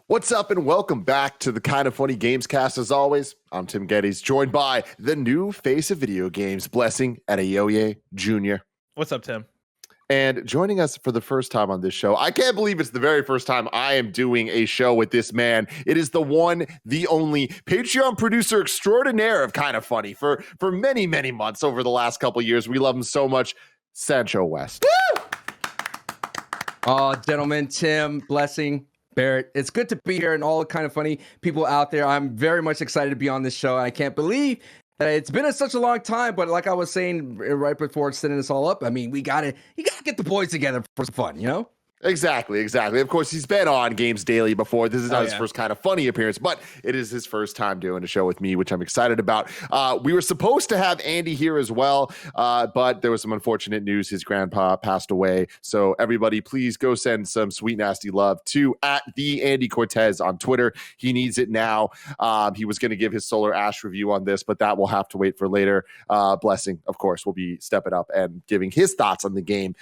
What's up and welcome back to the Kind of Funny Gamescast. As always, I'm Tim Geddes, joined by the new face of video games, Blessing Adeoye Jr. What's up, Tim? And joining us for the first time on this show, I can't believe it's the very first time I am doing a show with this man. It is the one, the only Patreon producer extraordinaire of Kind of Funny for many, many months over the last couple years. We love him so much, SanchoWest. Oh, gentlemen, Tim, Blessing, Barrett, it's good to be here and all Kind of Funny people out there. I'm very much excited to be on this show. I can't believe that it's been such a long time, but like I was saying right before setting this all up, I mean, you gotta get the boys together for some fun, you know? Exactly. Of course, he's been on Games Daily before. This is not his first Kind of Funny appearance, but it is his first time doing a show with me, which I'm excited about. We were supposed to have Andy here as well, but there was some unfortunate news. His grandpa passed away. So everybody, please go send some sweet, nasty love to @TheAndyCortez on Twitter. He needs it now. He was going to give his Solar Ash review on this, but that will have to wait for later. Blessing, of course, will be stepping up and giving his thoughts on the game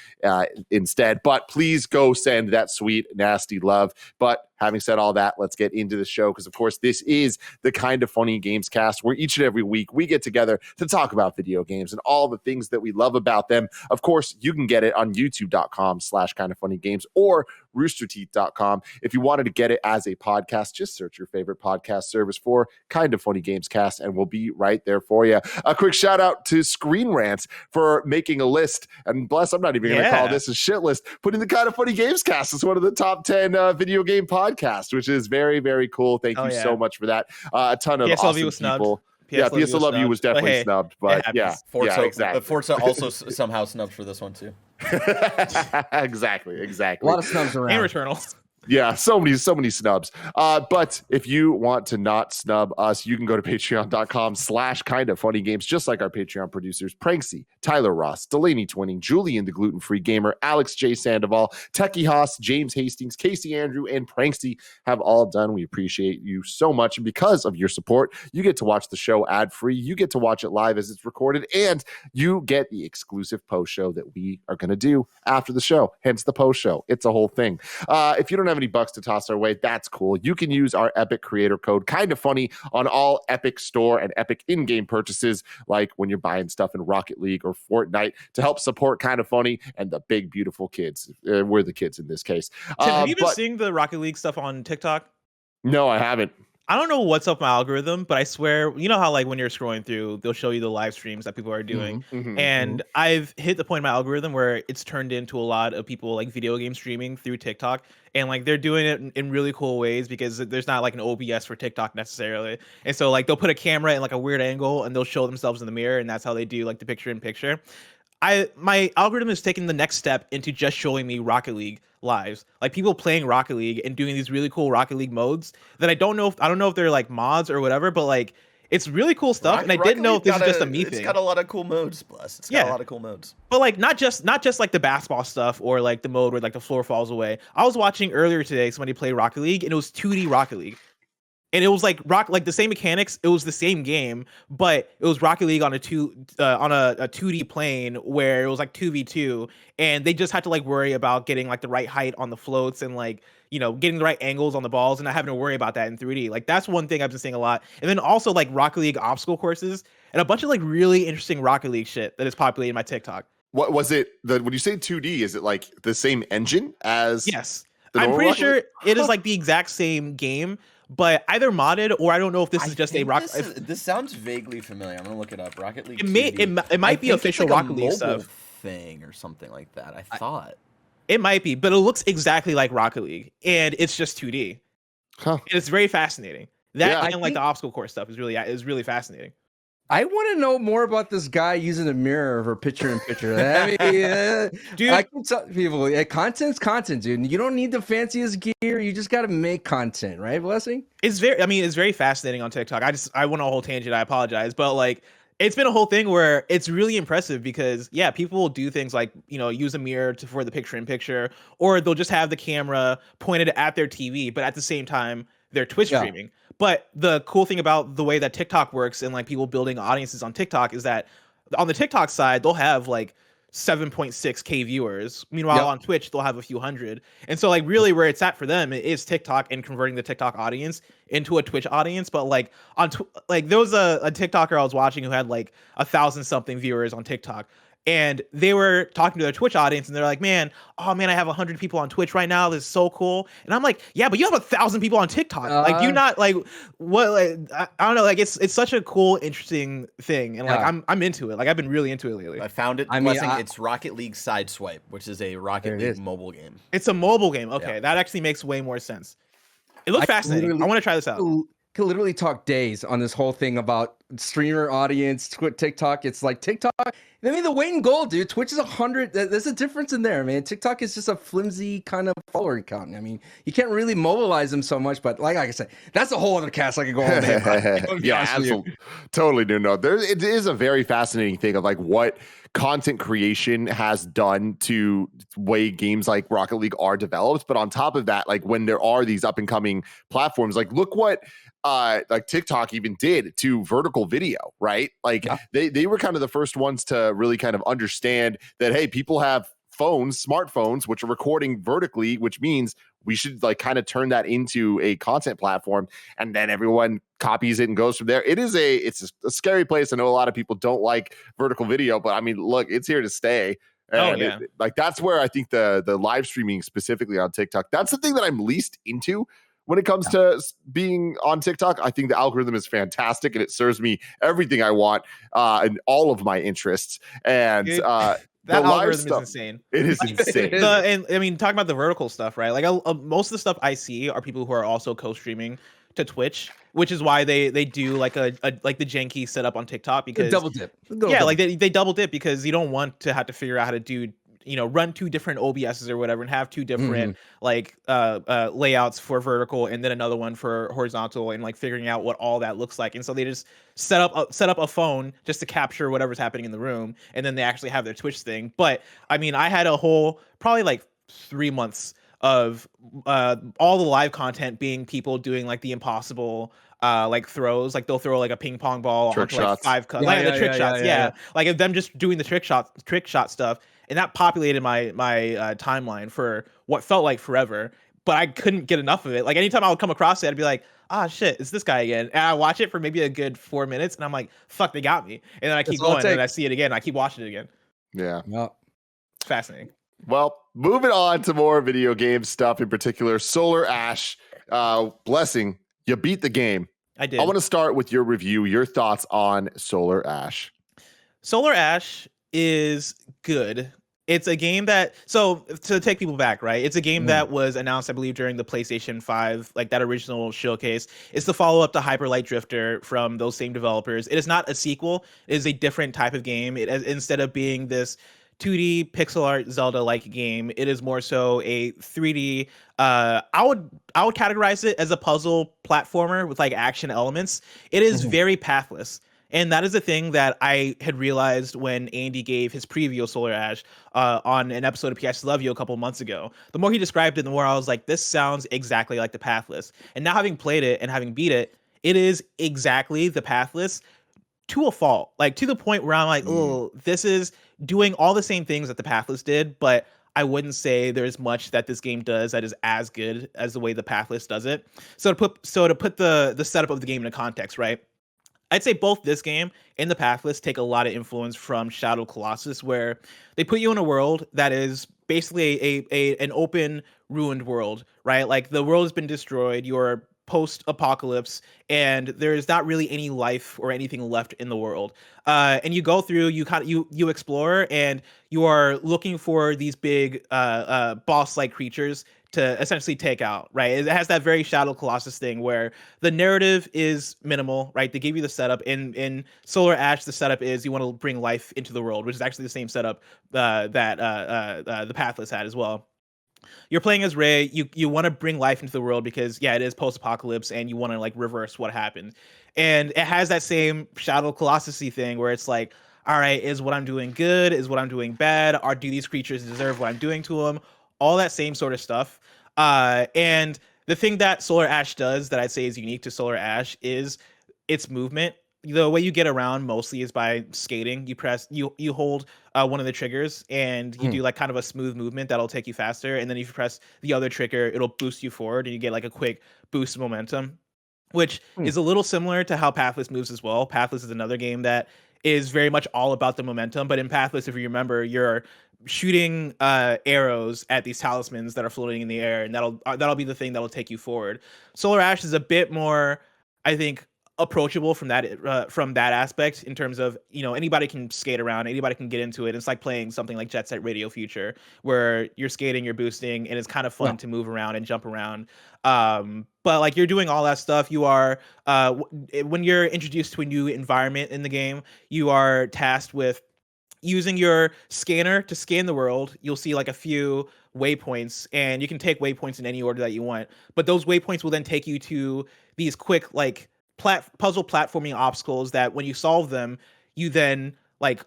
instead. But please go send that sweet, nasty love. But having said all that, let's get into the show because, of course, this is the Kind of Funny Gamescast where each and every week we get together to talk about video games and all the things that we love about them. Of course, you can get it on youtube.com/kindoffunnygames or roosterteeth.com. If you wanted to get it as a podcast, just search your favorite podcast service for Kind of Funny Gamescast and we'll be right there for you. A quick shout out to Screen Rants for making a list. And bless, I'm not even going to call this a shit list. Putting the Kind of Funny Gamescast as one of the top 10 video game podcasts, which is very, very cool. Thank you so much for that. A ton of awesome people. PSLV was definitely snubbed, but Forza, exactly. Forza also somehow snubbed for this one too. Exactly. A lot of snubs around. And Returnal. Yeah, so many snubs. But if you want to not snub us, you can go to patreon.com/kindoffunnygames, just like our Patreon producers, Pranksy, Tyler Ross, Delaney Twinning, Julian the Gluten-Free Gamer, Alex J. Sandoval, Techie Haas, James Hastings, Casey Andrew, and Pranksy have all done. We appreciate you so much. And because of your support, you get to watch the show ad-free. You get to watch it live as it's recorded, and you get the exclusive post show that we are going to do after the show, hence the post show. It's a whole thing. If you don't have any bucks to toss our way, that's cool. You can use our Epic creator code Kind of Funny on all Epic Store and Epic in-game purchases, like when you're buying stuff in Rocket League or Fortnite, to help support Kind of Funny and the big beautiful kids. We're the kids in this case. Tim, have you been seeing the Rocket League stuff on TikTok? No, I haven't. I don't know what's up with my algorithm, but I swear, you know how like when you're scrolling through, they'll show you the live streams that people are doing. And I've hit the point in my algorithm where it's turned into a lot of people like video game streaming through TikTok. And like they're doing it in really cool ways because there's not like an OBS for TikTok necessarily. And so like they'll put a camera in like a weird angle and they'll show themselves in the mirror. And that's how they do like the picture in picture. My algorithm is taking the next step into just showing me Rocket League lives, like people playing Rocket League and doing these really cool Rocket League modes that I don't know if they're like mods or whatever, but like it's really cool stuff. And I didn't know if this is just a me thing. It's got a lot of cool modes, plus. It's got a lot of cool modes. But like not just like the basketball stuff or like the mode where like the floor falls away. I was watching earlier today somebody play Rocket League and it was 2D Rocket League. And it was like the same mechanics. It was the same game, but it was Rocket League on a 2D plane where it was like 2v2, and they just had to like worry about getting like the right height on the floats and like, you know, getting the right angles on the balls and not having to worry about that in 3D. Like that's one thing I've been seeing a lot. And then also like Rocket League obstacle courses and a bunch of like really interesting Rocket League shit that is populating my TikTok. What was it? When you say 2D, is it like the same engine as? Yes, I'm pretty sure it is like the exact same game, but either modded or I don't know if this is just a Rocket. This sounds vaguely familiar. I'm gonna look it up. Rocket League. It might be official Rocket League stuff thing or something like that. I thought it might be, but it looks exactly like Rocket League, and it's just 2D. And it's very fascinating. That and like the obstacle course stuff is really fascinating. I want to know more about this guy using a mirror for picture in picture. I mean, dude, I can tell people, content's content, dude. You don't need the fanciest gear. You just got to make content, right, Blessing? It's very fascinating on TikTok. I went on a whole tangent. I apologize, but like, it's been a whole thing where it's really impressive because people will do things like, you know, use a mirror for the picture in picture, or they'll just have the camera pointed at their TV, but at the same time they're Twitch streaming. But the cool thing about the way that TikTok works and like people building audiences on TikTok is that on the TikTok side, they'll have like 7.6K viewers. Meanwhile, on Twitch, they'll have a few hundred. And so, like, really where it's at for them is TikTok and converting the TikTok audience into a Twitch audience. But like there was a TikToker I was watching who had like 1,000 something viewers on TikTok. And they were talking to their Twitch audience, and they're like, "Man, I have 100 people on Twitch right now. This is so cool." And I'm like, "Yeah, but you have 1,000 people on TikTok. Like, do you not like what? Like, I don't know. Like, it's such a cool, interesting thing, and like, I'm into it. Like, I've been really into it lately. I found it. It's Rocket League Sideswipe, which is a Rocket League mobile game. It's a mobile game. Okay, that actually makes way more sense. It looks fascinating. I want to try this out. Could literally talk days on this whole thing about streamer audience, TikTok. It's like TikTok. I mean, the weight and goal, dude. Twitch is 100. There's a difference in there, man. TikTok is just a flimsy kind of follower count. I mean, you can't really mobilize them so much, but like I said, that's a whole other cast I could go all day. Yeah, absolutely. Totally do know. It is a very fascinating thing of like what content creation has done to way games like Rocket League are developed. But on top of that, like when there are these up and coming platforms, like look what like TikTok even did to vertical video, right? Like they were kind of the first ones to really kind of understand that, hey, people have smartphones, which are recording vertically, which means we should like kind of turn that into a content platform, and then everyone copies it and goes from there. It's a scary place. I know a lot of people don't like vertical video, but I mean, look, it's here to stay. And like that's where I think the live streaming specifically on TikTok, that's the thing that I'm least into. When it comes to being on TikTok, I think the algorithm is fantastic and it serves me everything I want and all of my interests. And that algorithm is insane. It is insane. And I mean, talking about the vertical stuff, right? Like most of the stuff I see are people who are also co-streaming to Twitch, which is why they do like a like the janky setup on TikTok, because double dip. Like they double dip because you don't want to have to figure out how to do, run two different OBSs or whatever and have two different layouts for vertical and then another one for horizontal, and like figuring out what all that looks like. And so they just set up a phone just to capture whatever's happening in the room, and then they actually have their Twitch thing. But I mean, I had a whole probably like 3 months of all the live content being people doing like the impossible like throws, like they'll throw like a ping pong ball onto like 5 cups, the trick shots, like if them just doing the trick shot stuff. And that populated my timeline for what felt like forever, but I couldn't get enough of it. Like anytime I would come across it, I'd be like, "Ah, shit, it's this guy again." And I watch it for maybe a good 4 minutes, and I'm like, "Fuck, they got me." And then I keep going, and I see it again. And I keep watching it again. Yeah, it's fascinating. Well, moving on to more video game stuff, in particular, Solar Ash. Blessing, you beat the game. I did. I want to start with your review, your thoughts on Solar Ash. Solar Ash is good. It's a game that, so to take people back, right? It's a game that was announced, I believe, during the PlayStation 5, like that original showcase. It's the follow-up to Hyper Light Drifter from those same developers. It is not a sequel. It is a different type of game. Instead of being this 2D pixel art Zelda-like game, it is more so a 3D. I would categorize it as a puzzle platformer with like action elements. It is very pathless. And that is a thing that I had realized when Andy gave his preview of Solar Ash on an episode of PS Love You a couple of months ago. The more he described it, the more I was like, this sounds exactly like the Pathless. And now having played it and having beat it, it is exactly the Pathless to a fault. Like to the point where I'm like, oh, this is doing all the same things that the Pathless did, but I wouldn't say there's much that this game does that is as good as the way the Pathless does it. So to put the setup of the game into context, right? I'd say both this game and the Pathless take a lot of influence from Shadow Colossus, where they put you in a world that is basically an open, ruined world, right? Like the world has been destroyed, you're post-apocalypse, and there's not really any life or anything left in the world. And you go through, you explore, and you are looking for these big boss-like creatures to essentially take out, right? It has that very Shadow Colossus thing where the narrative is minimal, right? They give you the setup. In Solar Ash, the setup is you want to bring life into the world, which is actually the same setup that the Pathless had as well. You're playing as Ray. You want to bring life into the world because, yeah, it is post-apocalypse, and you want to like reverse what happened. And it has that same Shadow Colossus-y thing where it's like, all right, is what I'm doing good? Is what I'm doing bad? Or do these creatures deserve what I'm doing to them? All that same sort of stuff. And the thing that Solar Ash does that I'd say is unique to Solar Ash is its movement. the way you get around mostly is by skating. You hold one of the triggers and you do like kind of a smooth movement that'll take you faster. And then if you press the other trigger, it'll boost you forward and you get like a quick boost of momentum, which is a little similar to how Pathless moves as well. Pathless is another game that is very much all about the momentum. But in Pathless, if you remember, you're shooting arrows at these talismans that are floating in the air, and that'll be the thing that'll take you forward. Solar Ash is a bit more, I think, approachable from that aspect in terms of, you know, anybody can skate around, anybody can get into it. It's like playing something like Jet Set Radio Future, where you're skating, you're boosting, and it's kind of fun to move around and jump around. But like you're doing all that stuff. You are when you're introduced to a new environment in the game, you are tasked with using your scanner to scan the world. You'll see like a few waypoints, and you can take waypoints in any order that you want. But those waypoints will then take you to these quick like puzzle platforming obstacles that when you solve them, you then like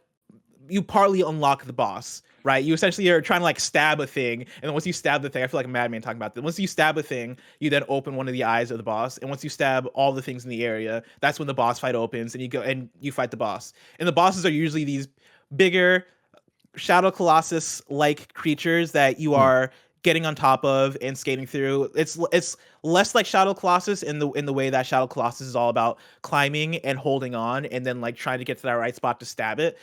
you partly unlock the boss, right? You essentially are trying to like stab a thing, and then once you stab the thing, I feel like a madman talking about this. Once you stab a thing, you then open one of the eyes of the boss, and once you stab all the things in the area, that's when the boss fight opens, and you go and you fight the boss. And the bosses are usually these bigger Shadow Colossus like creatures that you are getting on top of and skating through. It's less like Shadow Colossus in the way that Shadow Colossus is all about climbing and holding on and then like trying to get to that right spot to stab it.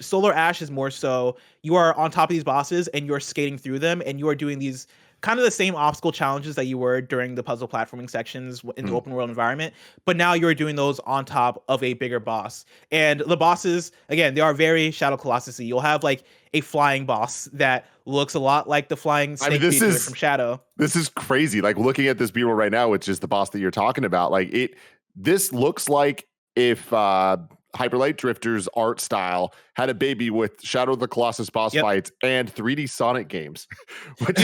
Solar Ash is more so you are on top of these bosses and you're skating through them, and you are doing these kind of the same obstacle challenges that you were during the puzzle platforming sections in the open world environment, but now you're doing those on top of a bigger boss. And the bosses, again, they are very Shadow Colossus-y. You'll have like a flying boss that looks a lot like the flying snake creature from Shadow. This is crazy. Like looking at this B-roll right now, which is the boss that you're talking about, like this looks like if Hyperlight Drifter's art style had a baby with Shadow of the Colossus boss fights and 3D Sonic games. Which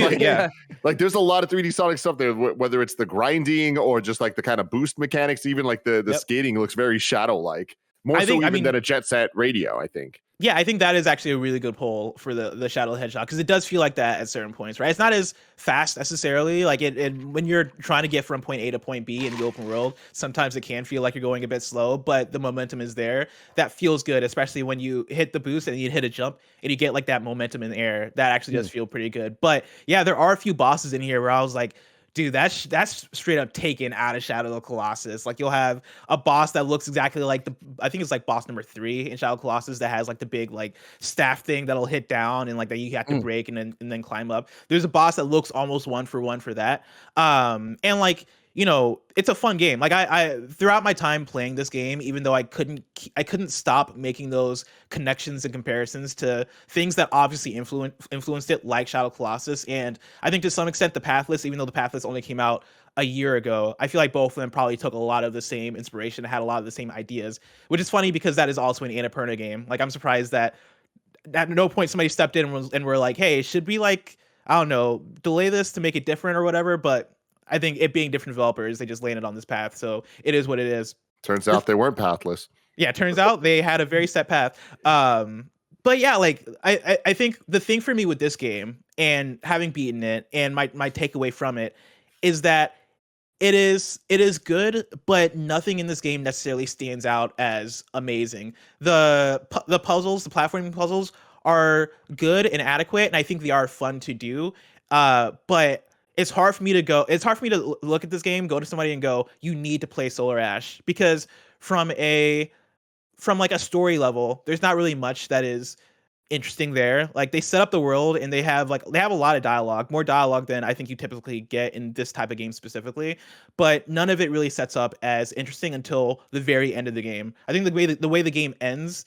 like there's a lot of 3D Sonic stuff there, whether it's the grinding or just like the kind of boost mechanics, even like the skating looks very Shadow-like. More so even than a Jet Set Radio, I think. Yeah, I think that is actually a really good pull for the Shadow the Hedgehog, because it does feel like that at certain points, right? It's not as fast necessarily. Like it when you're trying to get from point A to point B in the open world, sometimes it can feel like you're going a bit slow, but the momentum is there. That feels good, especially when you hit the boost and you hit a jump and you get like that momentum in the air. That actually does feel pretty good. But yeah, there are a few bosses in here where I was like, dude, that's straight up taken out of Shadow of the Colossus. Like you'll have a boss that looks exactly like I think it's like boss number 3 in Shadow of the Colossus that has like the big like staff thing that'll hit down and like that you have to break and then climb up. There's a boss that looks almost one for one for that. And like, you know, it's a fun game. Like I throughout my time playing this game, even though I couldn't stop making those connections and comparisons to things that obviously influenced it, like Shadow Colossus. And I think to some extent the Pathless, even though the Pathless only came out a year ago, I feel like both of them probably took a lot of the same inspiration, had a lot of the same ideas, which is funny because that is also an Annapurna game. Like I'm surprised that at no point somebody stepped in and were like, hey, should we like, I don't know, delay this to make it different or whatever. But I think it being different developers, they just landed on this path. So it is what it is. Turns out they weren't pathless. Yeah, turns out they had a very set path. But yeah, like I think the thing for me with this game and having beaten it and my takeaway from it is that it is good, but nothing in this game necessarily stands out as amazing. The puzzles, the platforming puzzles are good and adequate, and I think they are fun to do. But it's hard for me to look at this game, go to somebody and go, you need to play Solar Ash, because from like a story level, there's not really much that is interesting there. Like they set up the world and they have a lot of dialogue, more dialogue than I think you typically get in this type of game specifically, but none of it really sets up as interesting until the very end of the game. I think the way the game ends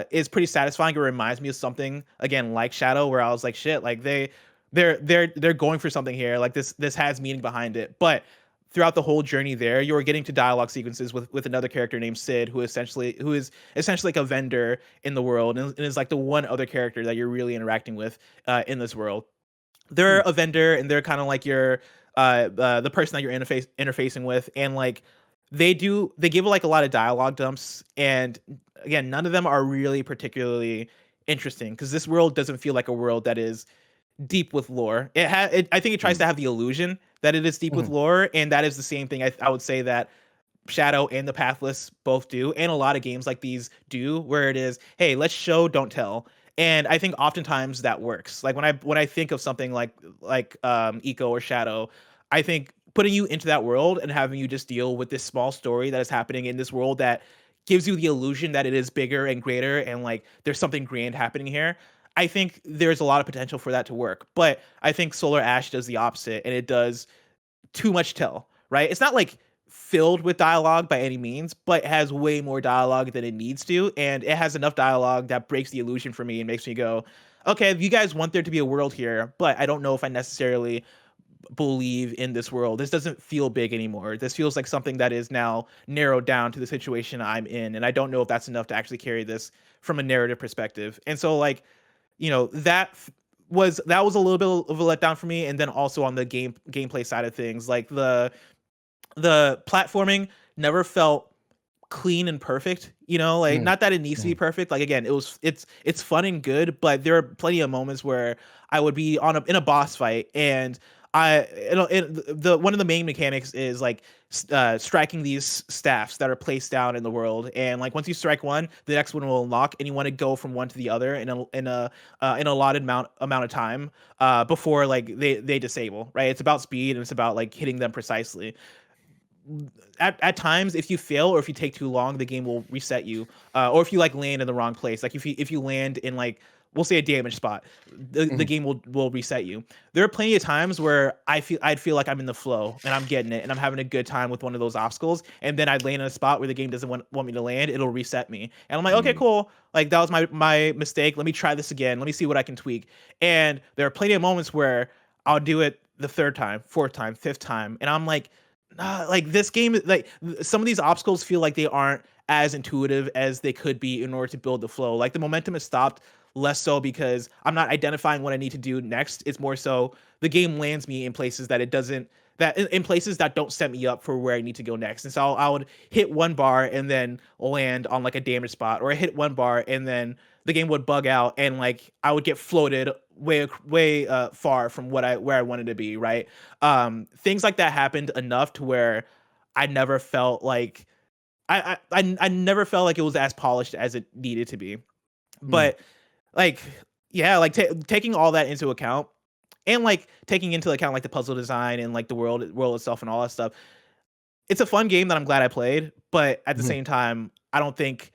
is pretty satisfying. It reminds me of something again like Shadow, where I was like, shit, like they're going for something here. Like this has meaning behind it. But throughout the whole journey there, you're getting to dialogue sequences with another character named Sid, who is essentially like a vendor in the world and is like the one other character that you're really interacting with in this world. They're a vendor and they're kind of like your the person that you're interfacing with, and like they give like a lot of dialogue dumps, and again, none of them are really particularly interesting because this world doesn't feel like a world that is deep with lore. I think it tries to have the illusion that it is deep with lore, and that is the same thing I would say that Shadow and the Pathless both do, and a lot of games like these do, where it is, hey, let's show, don't tell. And I think oftentimes that works. Like when I think of something like Eco or Shadow, I think putting you into that world and having you just deal with this small story that is happening in this world that gives you the illusion that it is bigger and greater and like there's something grand happening here. I think there's a lot of potential for that to work. But I think Solar Ash does the opposite, and it does too much tell, right? It's not like filled with dialogue by any means, but it has way more dialogue than it needs to, and it has enough dialogue that breaks the illusion for me and makes me go, okay, you guys want there to be a world here, but I don't know if I necessarily believe in this world. This doesn't feel big anymore. This feels like something that is now narrowed down to the situation I'm in, and I don't know if that's enough to actually carry this from a narrative perspective. And so like, that was a little bit of a letdown for me. And then also on the gameplay side of things, like the platforming never felt clean and perfect, like not that it needs to be perfect. Like again, it's fun and good, but there are plenty of moments where I would be in a boss fight, and one of the main mechanics is like striking these staffs that are placed down in the world, and like once you strike one, the next one will unlock, and you want to go from one to the other in a allotted amount of time before like they disable, right? It's about speed, and it's about like hitting them precisely. At times, if you fail or if you take too long, the game will reset you, or if you like land in the wrong place, like if you land in like, we'll say, a damage spot, the game will reset you. There are plenty of times where I'd feel like I'm in the flow and I'm getting it and I'm having a good time with one of those obstacles, and then I'd land in a spot where the game doesn't want me to land. It'll reset me, and I'm like, okay, cool, like that was my mistake. Let me try this again. Let me see what I can tweak. And there are plenty of moments where I'll do it the third time, fourth time, fifth time, and I'm like, like this game, like some of these obstacles feel like they aren't as intuitive as they could be in order to build the flow. Like the momentum is stopped, less so because I'm not identifying what I need to do next. It's more so the game lands me in places that it doesn't, that in places that don't set me up for where I need to go next. And so I would hit one bar and then land on like a damage spot, or I hit one bar and then the game would bug out and like I would get floated way far from where I wanted to be, right? Things like that happened enough to where I never felt like I never felt like it was as polished as it needed to be. But like, yeah, like taking all that into account, and like taking into account like the puzzle design and like the world itself and all that stuff, it's a fun game that I'm glad I played. But at the same time, I don't think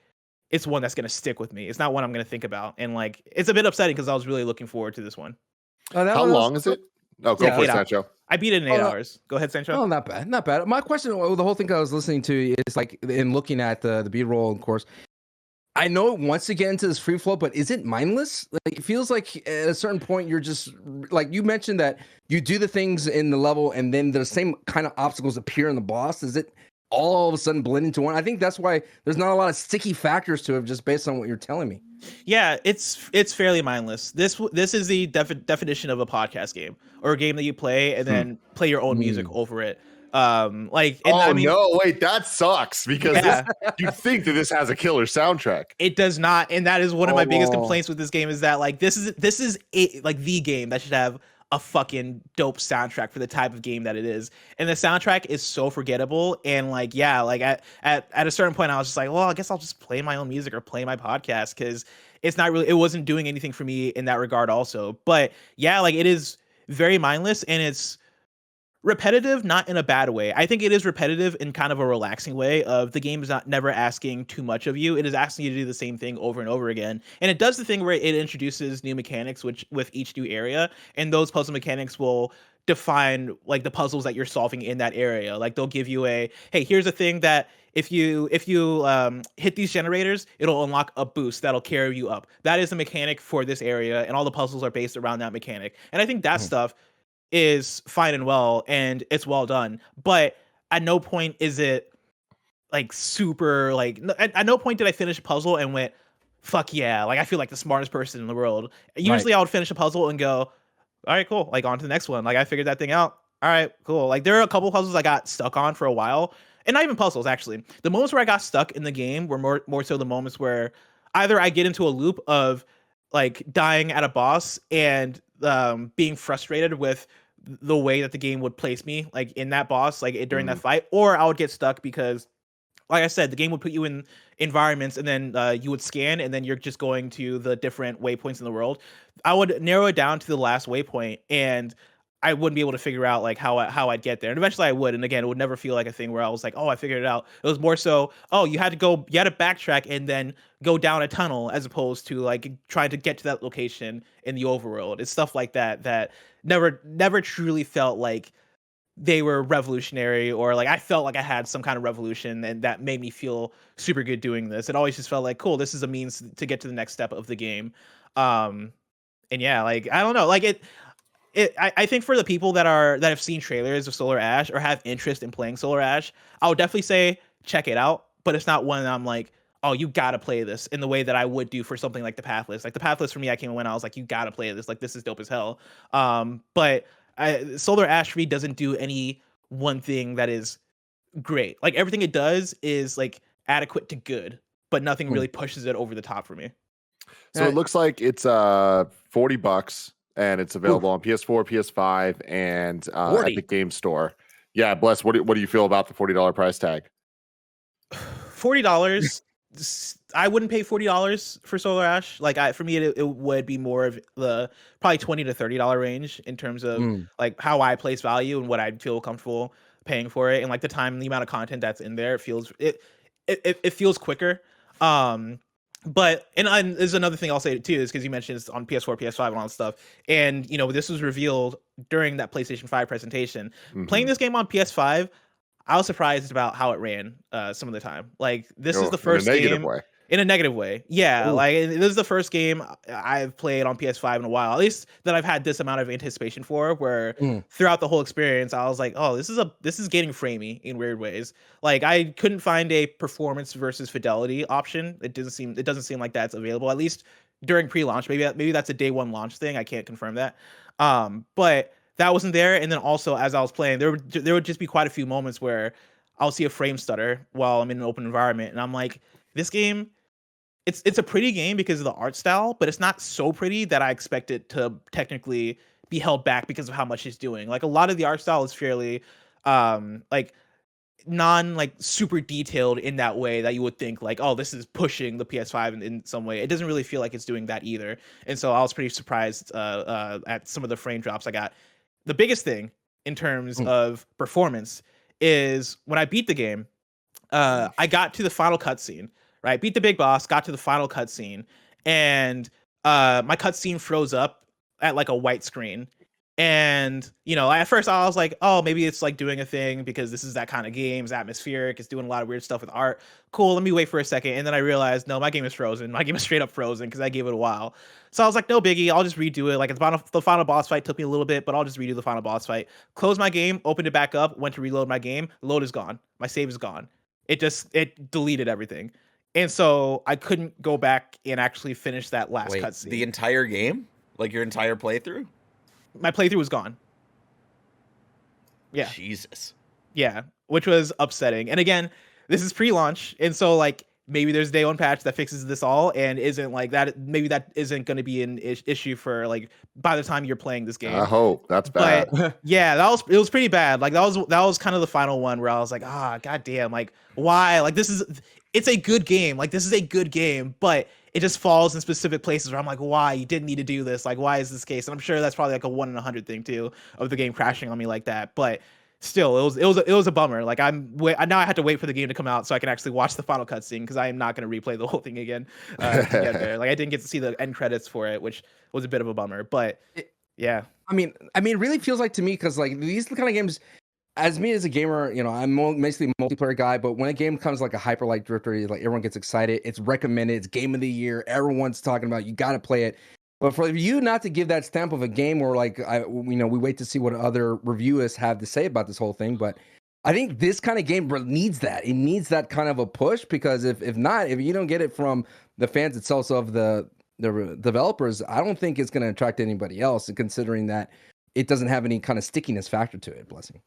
it's one that's going to stick with me. It's not one I'm going to think about. And like, it's a bit upsetting because I was really looking forward to this one. How long is it? Oh, go for it, Sancho. I beat it in 8 hours. Go ahead, Sancho. Oh, not bad. Not bad. My question, the whole thing I was listening to is like, in looking at the B-roll, of course, I know it wants to get into this free flow, but is it mindless? Like, it feels like at a certain point, you're just like, you mentioned that you do the things in the level and then the same kind of obstacles appear in the boss. Is it all of a sudden blend into one? I think that's why there's not a lot of sticky factors to it, just based on what you're telling me. Yeah, it's fairly mindless. This is the definition of a podcast game, or a game that you play and then play your own music over it. Like, and I mean, no, wait, that sucks, because you think that this has a killer soundtrack. It does not, and that is one of my biggest complaints with this game, is that like this is like the game that should have a fucking dope soundtrack for the type of game that it is. And the soundtrack is so forgettable. And like, yeah, like at a certain point I was just like, well, I guess I'll just play my own music or play my podcast, because it wasn't doing anything for me in that regard also. But yeah, like it is very mindless, and it's repetitive, not in a bad way. I think it is repetitive in kind of a relaxing way of the game is never asking too much of you. It is asking you to do the same thing over and over again. And it does the thing where it introduces new mechanics with each new area, and those puzzle mechanics will define like the puzzles that you're solving in that area. Like they'll give you hey, here's a thing that if you hit these generators, it'll unlock a boost that'll carry you up. That is a mechanic for this area, and all the puzzles are based around that mechanic. And I think that stuff is fine and well, and it's well done, but at no point is it like super like, at no point did I finish a puzzle and went, fuck yeah, like I feel like the smartest person in the world. Usually I would finish a puzzle and go, all right, cool, like on to the next one, like I figured that thing out, all right, cool. Like there are a couple puzzles I got stuck on for a while, and not even puzzles actually. The moments where I got stuck in the game were more so the moments where either I get into a loop of like dying at a boss and being frustrated with the way that the game would place me like in that boss, like during that fight, or I would get stuck because like I said, the game would put you in environments, and then you would scan, and then you're just going to the different waypoints in the world. I would narrow it down to the last waypoint, and I wouldn't be able to figure out like how I'd get there. And eventually I would. And again, it would never feel like a thing where I was like, oh, I figured it out. It was more so, oh, you had to backtrack and then go down a tunnel, as opposed to like trying to get to that location in the overworld. It's stuff like that that never truly felt like they were revolutionary, or like I felt like I had some kind of revolution, and that made me feel super good doing this. It always just felt like, cool, this is a means to get to the next step of the game. And yeah, like I don't know, like I think for the people that have seen trailers of Solar Ash or have interest in playing Solar Ash, I would definitely say check it out. But it's not one that I'm like, oh, you gotta play this in the way that I would do for something like the Pathless. Like the Pathless for me, I came when I was like, you gotta play this. Like this is dope as hell. But Solar Ash for me doesn't do any one thing that is great. Like everything it does is like adequate to good, but nothing really pushes it over the top for me. So it looks like it's $40. And it's available on PS4, PS5, and Epic Games Store. Yeah, Bless. What do you feel about the $40 price tag? $40. I wouldn't pay $40 for Solar Ash. Like for me, it would be more of the probably $20 to $30 range in terms of like how I place value and what I'd feel comfortable paying for it, and like the time and the amount of content that's in there. It feels quicker. But and there's another thing I'll say too, is because you mentioned it's on PS4, PS5, and all that stuff. And this was revealed during that PlayStation 5 presentation. Playing this game on PS5, I was surprised about how it ran some of the time. Like this is the first game in a negative way. Yeah, like this is the first game I've played on PS5 in a while, at least that I've had this amount of anticipation for, where throughout the whole experience I was like, oh, this is getting framey in weird ways. Like I couldn't find a performance versus fidelity option. It doesn't seem like that's available, at least during pre-launch. Maybe that's a day one launch thing. I can't confirm that. But that wasn't there. And then also as I was playing, there would just be quite a few moments where I'll see a frame stutter while I'm in an open environment, and I'm like, this game, it's a pretty game because of the art style, but it's not so pretty that I expect it to technically be held back because of how much it's doing. Like a lot of the art style is fairly like super detailed in that way that you would think like, oh, this is pushing the PS5 in some way. It doesn't really feel like it's doing that either. And so I was pretty surprised at some of the frame drops I got. The biggest thing in terms of performance is when I beat the game, I got to the final cutscene. Right, beat the big boss, got to the final cutscene, and my cutscene froze up at like a white screen. And at first I was like, oh, maybe it's like doing a thing because this is that kind of game. It's atmospheric. It's doing a lot of weird stuff with art. Cool, let me wait for a second. And then I realized, no, my game is frozen. My game is straight up frozen because I gave it a while. So I was like, no biggie, I'll just redo it. Like the final boss fight took me a little bit, but I'll just redo the final boss fight. Close my game, opened it back up, went to reload my game. Load is gone. My save is gone. It deleted everything. And so I couldn't go back and actually finish that last cutscene. The entire game? Like your entire playthrough? My playthrough was gone. Yeah. Jesus. Yeah, which was upsetting. And again, this is pre-launch, and so like maybe there's a day one patch that fixes this all and isn't like that. Maybe that isn't going to be an issue for like by the time you're playing this game. I hope that's bad. But yeah, it was pretty bad. Like that was kind of the final one where I was like, goddamn, like why? Like it's a good game. Like this is a good game, but it just falls in specific places where I'm like, why? You didn't need to do this. Like, why is this case? And I'm sure that's probably like a 1 in 100 thing too of the game crashing on me like that. But still, it was a bummer. Like now I have to wait for the game to come out so I can actually watch the final cutscene because I am not going to replay the whole thing again to get there. Like I didn't get to see the end credits for it, which was a bit of a bummer. But yeah, I mean, it really feels like to me because like these kind of games. As me as a gamer, I'm basically a multiplayer guy, but when a game comes like a Hyper Light Drifter, like everyone gets excited. It's recommended. It's game of the year. Everyone's talking about. You got to play it. But for you not to give that stamp of a game, where like we wait to see what other reviewers have to say about this whole thing. But I think this kind of game needs that. It needs that kind of a push because if you don't get it from the fans itself of the developers, I don't think it's going to attract anybody else. Considering that. It doesn't have any kind of stickiness factor to it, Blessing.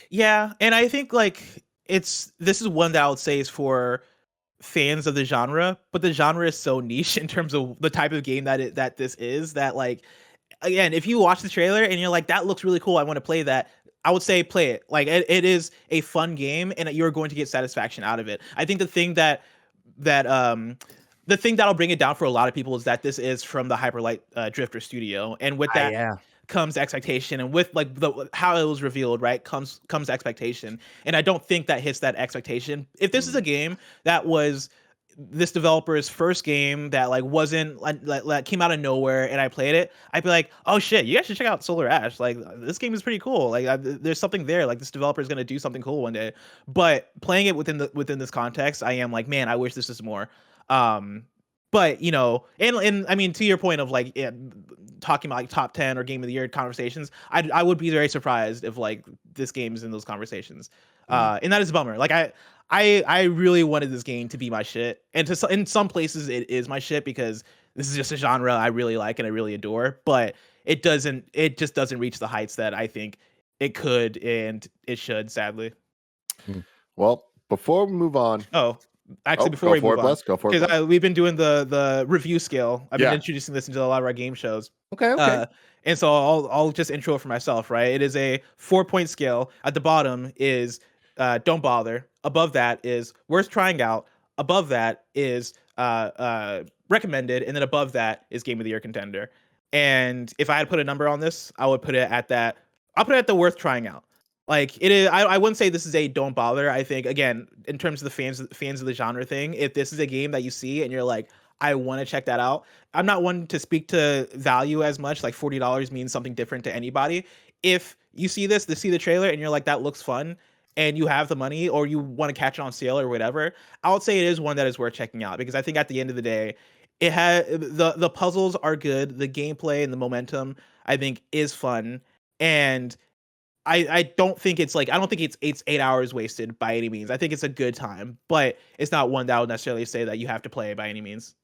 Yeah, and I think like this is one that I would say is for fans of the genre, but the genre is so niche in terms of the type of game that this is that like again, if you watch the trailer and you're like, that looks really cool, I want to play that. I would say play it. Like it is a fun game, and you're going to get satisfaction out of it. I think the thing that'll bring it down for a lot of people is that this is from the Hyperlight Drifter studio, and with that comes expectation, and with like how it was revealed, right, comes expectation, and I don't think that hits that expectation. If this is a game that was this developer's first game that like wasn't like came out of nowhere and I played it, I'd be like, oh shit, you guys should check out Solar Ash. Like this game is pretty cool. Like there's something there. Like this developer is gonna do something cool one day. But playing it within this context, I am like, man, I wish this is more. But you know, and I mean, to your point of like talking about like top 10 or game of the year conversations, I would be very surprised if like this game is in those conversations. And that is a bummer. Like I really wanted this game to be my shit, and in some places it is my shit because this is just a genre I really like and I really adore. But it just doesn't reach the heights that I think it could and it should. Sadly. Well, before we move on, before we move on, go for it, because we've been doing the review scale. I've been introducing this into a lot of our game shows. Okay. And so I'll just intro it for myself. Right, it is a 4-point scale. At the bottom is don't bother. Above that is worth trying out. Above that is recommended, and then above that is game of the year contender. And if I had to put a number on this, I would put it at that. I'll put it at the worth trying out. Like it is, I wouldn't say this is a don't bother. I think again, in terms of the fans of the genre thing, if this is a game that you see and you're like, I want to check that out. I'm not one to speak to value as much. Like $40 means something different to anybody. If you see see the trailer and you're like, that looks fun, and you have the money or you want to catch it on sale or whatever, I would say it is one that is worth checking out, because I think at the end of the day, it has the puzzles are good, the gameplay and the momentum I think is fun, and I don't think it's 8 hours wasted by any means. I think it's a good time, but it's not one that I would necessarily say that you have to play by any means.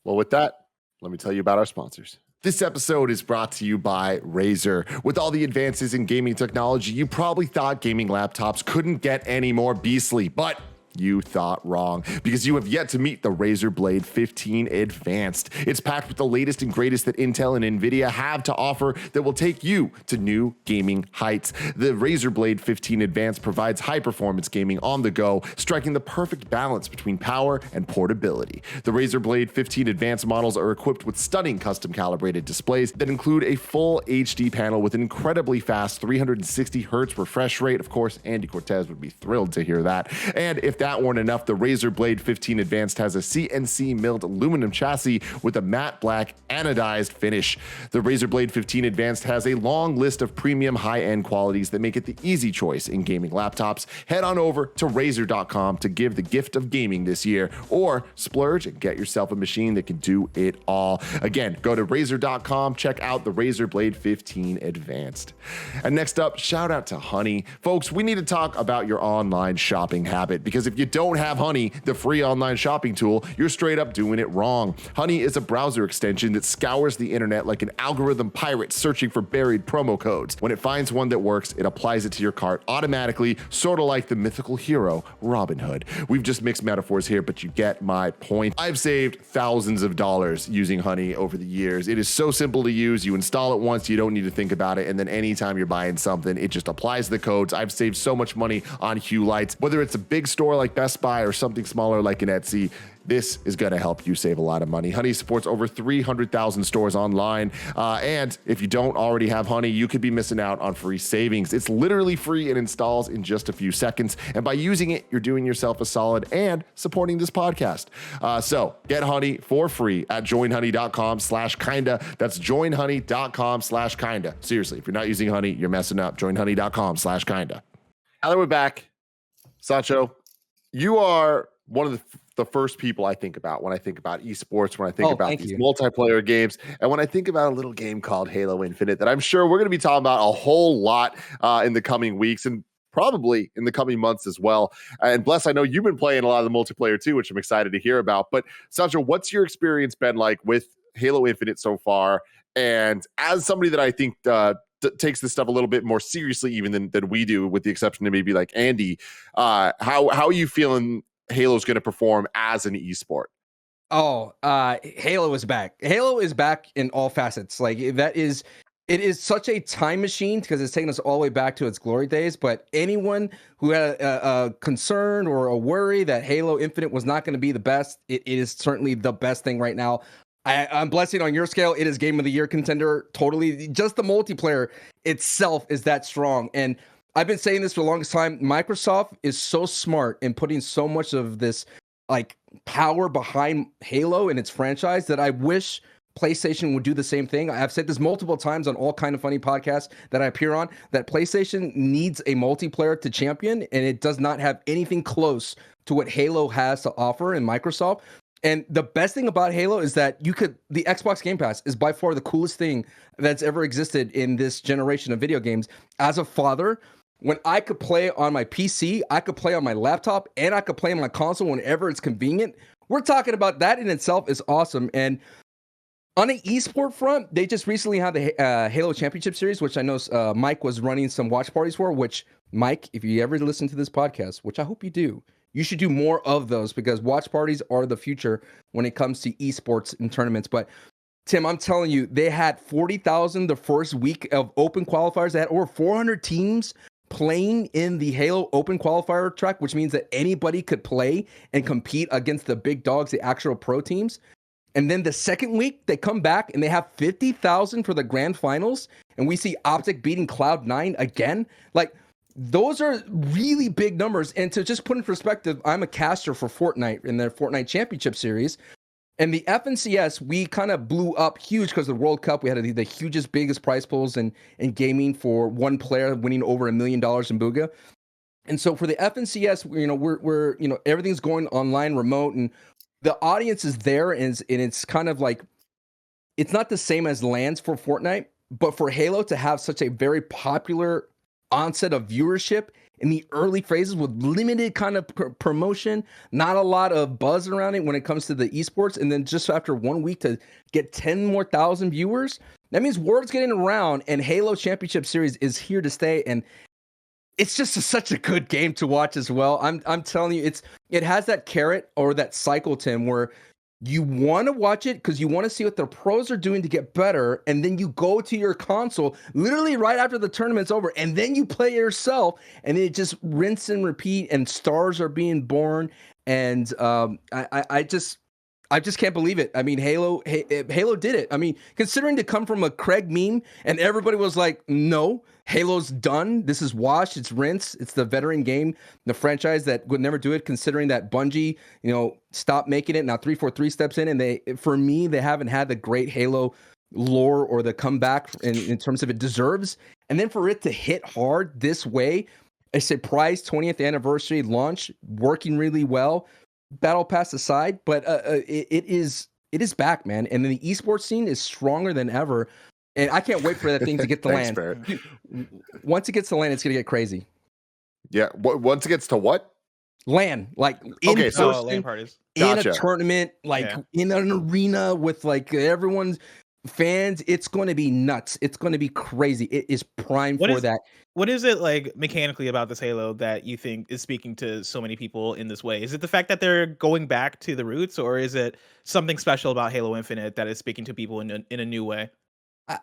Well, with that, let me tell you about our sponsors. This episode is brought to you by Razer. With all the advances in gaming technology, you probably thought gaming laptops couldn't get any more beastly, but you thought wrong, because you have yet to meet the Razer Blade 15 Advanced. It's packed with the latest and greatest that Intel and Nvidia have to offer that will take you to new gaming heights. The Razer Blade 15 Advanced provides high-performance gaming on the go, striking the perfect balance between power and portability. The Razer Blade 15 Advanced models are equipped with stunning custom-calibrated displays that include a full HD panel with an incredibly fast 360 Hz refresh rate. Of course, Andy Cortez would be thrilled to hear that. And if that weren't enough, the Razer Blade 15 Advanced has a CNC milled aluminum chassis with a matte black anodized finish. The Razer Blade 15 Advanced has a long list of premium high-end qualities that make it the easy choice in gaming laptops. Head on over to Razer.com to give the gift of gaming this year, or splurge and get yourself a machine that can do it all. Again, go to Razer.com, check out the Razer Blade 15 Advanced. And next up, shout out to Honey. Folks, we need to talk about your online shopping habit, because if you don't have Honey, the free online shopping tool, you're straight up doing it wrong. Honey is a browser extension that scours the internet like an algorithm pirate searching for buried promo codes. When it finds one that works, it applies it to your cart automatically, sort of like the mythical hero Robin Hood. We've just mixed metaphors here, but you get my point. I've saved thousands of dollars using Honey over the years. It is so simple to use. You install it once, you don't need to think about it, and then anytime you're buying something, it just applies the codes. I've saved so much money on Hue lights. Whether it's a big store like Best Buy or something smaller like an Etsy, this is going to help you save a lot of money. Honey supports over 300,000 stores online. And if you don't already have Honey, you could be missing out on free savings. It's literally free and installs in just a few seconds. And by using it, you're doing yourself a solid and supporting this podcast. So get Honey for free at joinhoney.com/kinda. That's joinhoney.com/kinda. Seriously, if you're not using Honey, you're messing up. Joinhoney.com/kinda. Now that we're back, Sancho, you are one of the first people I think about when I think about esports, when I think about these multiplayer games, and when I think about a little game called Halo Infinite that I'm sure we're going to be talking about a whole lot in the coming weeks and probably in the coming months as well. And Bless, I know you've been playing a lot of the multiplayer too, which I'm excited to hear about. But Sancho, what's your experience been like with Halo Infinite so far? And as somebody that I think takes this stuff a little bit more seriously even than we do, with the exception of maybe like Andy, how are you feeling Halo's going to perform as an esport? Halo is back. Halo is back in all facets. Like, that is It is such a time machine because it's taken us all the way back to its glory days. But anyone who had a concern or a worry that Halo Infinite was not going to be the best, it is certainly the best thing right now. I'm blessing on your scale. It is Game of the Year contender. Totally. Just the multiplayer itself is that strong. And I've been saying this for the longest time. Microsoft is so smart in putting so much of this like power behind Halo and its franchise that I wish PlayStation would do the same thing. I've said this multiple times on all kind of funny podcasts that I appear on, that PlayStation needs a multiplayer to champion, and it does not have anything close to what Halo has to offer in Microsoft. And the best thing about Halo is that the Xbox Game Pass is by far the coolest thing that's ever existed in this generation of video games. As a father, when I could play on my PC, I could play on my laptop, and I could play on my console whenever it's convenient. We're talking about that in itself is awesome. And on the esport front, they just recently had the Halo Championship Series, which I know Mike was running some watch parties for, which, Mike, if you ever listen to this podcast, which I hope you do, you should do more of those because watch parties are the future when it comes to esports and tournaments. But Tim, I'm telling you, they had 40,000 the first week of open qualifiers. They had over 400 teams playing in the Halo Open Qualifier track, which means that anybody could play and compete against the big dogs, the actual pro teams. And then the second week, they come back and they have 50,000 for the grand finals. And we see Optic beating Cloud9 again. Like, those are really big numbers. And to just put in perspective, I'm a caster for Fortnite in their Fortnite Championship Series. And the FNCS, we kind of blew up huge because of the World Cup. We had the hugest, biggest prize pools in gaming for one player winning over $1 million in Booga. And so for the FNCS, we're everything's going online, remote, and the audience is there, and it's kind of like, it's not the same as LANs for Fortnite, but for Halo to have such a very popular onset of viewership in the early phases with limited kind of promotion, not a lot of buzz around it when it comes to the esports, and then just after 1 week to get 10 more thousand viewers, that means word's getting around, and Halo Championship Series is here to stay, and it's just such a good game to watch as well. I'm telling you, it has that carrot or that cycle, Tim, where you want to watch it because you want to see what the pros are doing to get better, and then you go to your console literally right after the tournament's over, and then you play yourself, and it just rinse and repeat, and stars are being born. And I just can't believe it. I mean, Halo did it. I mean, considering to come from a Craig meme and everybody was like, no, Halo's done. This is washed. It's rinse. It's the veteran game, the franchise that would never do it, considering that Bungie, stopped making it. Now 343 steps in, and they haven't had the great Halo lore or the comeback in terms of it deserves. And then for it to hit hard this way, a surprise 20th anniversary launch, working really well. Battle Pass aside, but it is back, man. And the esports scene is stronger than ever. And I can't wait for that thing to get to land. Once it gets to land, it's gonna get crazy. Yeah. Once it gets to what? Land, like LAN parties, Gotcha. in a tournament, in an arena with like everyone's fans. It's going to be nuts. It's going to be crazy. It is prime for that. What is it like mechanically about this Halo that you think is speaking to so many people in this way? Is it the fact that they're going back to the roots, or is it something special about Halo Infinite that is speaking to people in a new way?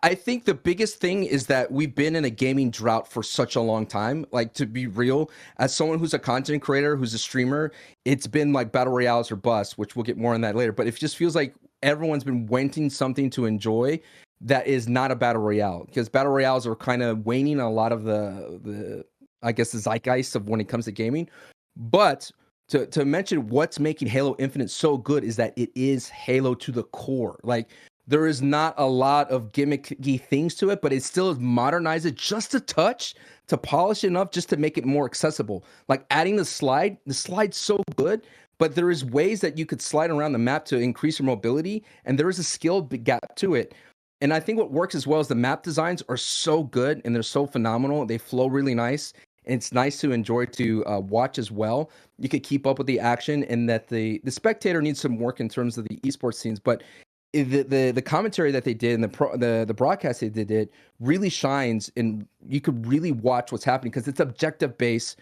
I think the biggest thing is that we've been in a gaming drought for such a long time. Like, to be real, as someone who's a content creator, who's a streamer, it's been like battle royales or bust, which we'll get more on that later. But it just feels like everyone's been wanting something to enjoy that is not a battle royale, because battle royales are kind of waning a lot of the I guess the zeitgeist of when it comes to gaming. But to mention what's making Halo Infinite so good is that it is Halo to the core. Like, there is not a lot of gimmicky things to it, but it still is modernized it just a touch to polish it enough just to make it more accessible. Like adding the slide's so good, but there is ways that you could slide around the map to increase your mobility, and there is a skill gap to it. And I think what works as well is the map designs are so good and they're so phenomenal. They flow really nice, and it's nice to enjoy to watch as well. You could keep up with the action, and that the spectator needs some work in terms of the esports scenes, but the commentary that they did and the broadcast they did really shines, and you could really watch what's happening because it's objective based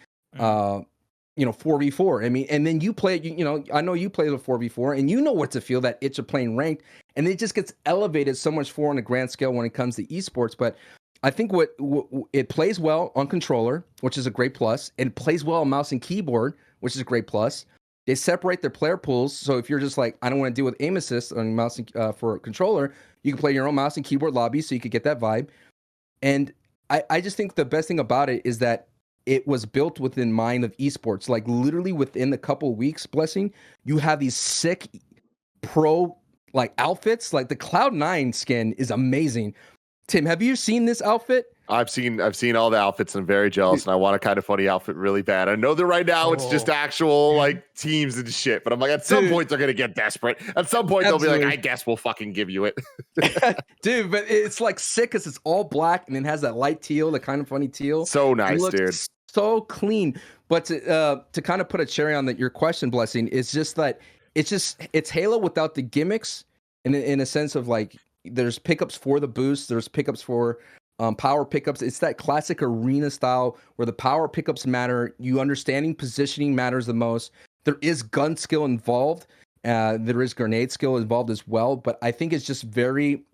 4v4. I mean, and then you play, I know you play the 4v4 and you know what to feel, that itch of playing ranked, and it just gets elevated so much more on a grand scale when it comes to esports. But I think what it plays well on controller, which is a great plus, and it plays well on mouse and keyboard, which is a great plus. They separate their player pools, so if you're just like, I don't want to deal with aim assist on mouse and, for a controller, you can play your own mouse and keyboard lobby, so you could get that vibe. And I just think the best thing about it is that it was built within mind of esports. Like literally within a couple of weeks, Blessing, you have these sick pro like outfits. Like the Cloud9 skin is amazing. Tim, have you seen this outfit? I've seen all the outfits and I'm very jealous, and I want a kind of funny outfit really bad. I know that right now it's just actual like teams and shit, but I'm like, at some point they're gonna get desperate. At some point they'll be like, I guess we'll fucking give you it. Dude, but it's like sick because it's all black and it has that light teal, the kind of funny teal. So nice, dude. So clean. But to kind of put a cherry on your question, Blessing, is just that it's Halo without the gimmicks in a sense of like, there's pickups for the boost, there's pickups for power pickups. It's that classic arena style where the power pickups matter. You understanding positioning matters the most. There is gun skill involved. There is grenade skill involved as well. But I think it's just very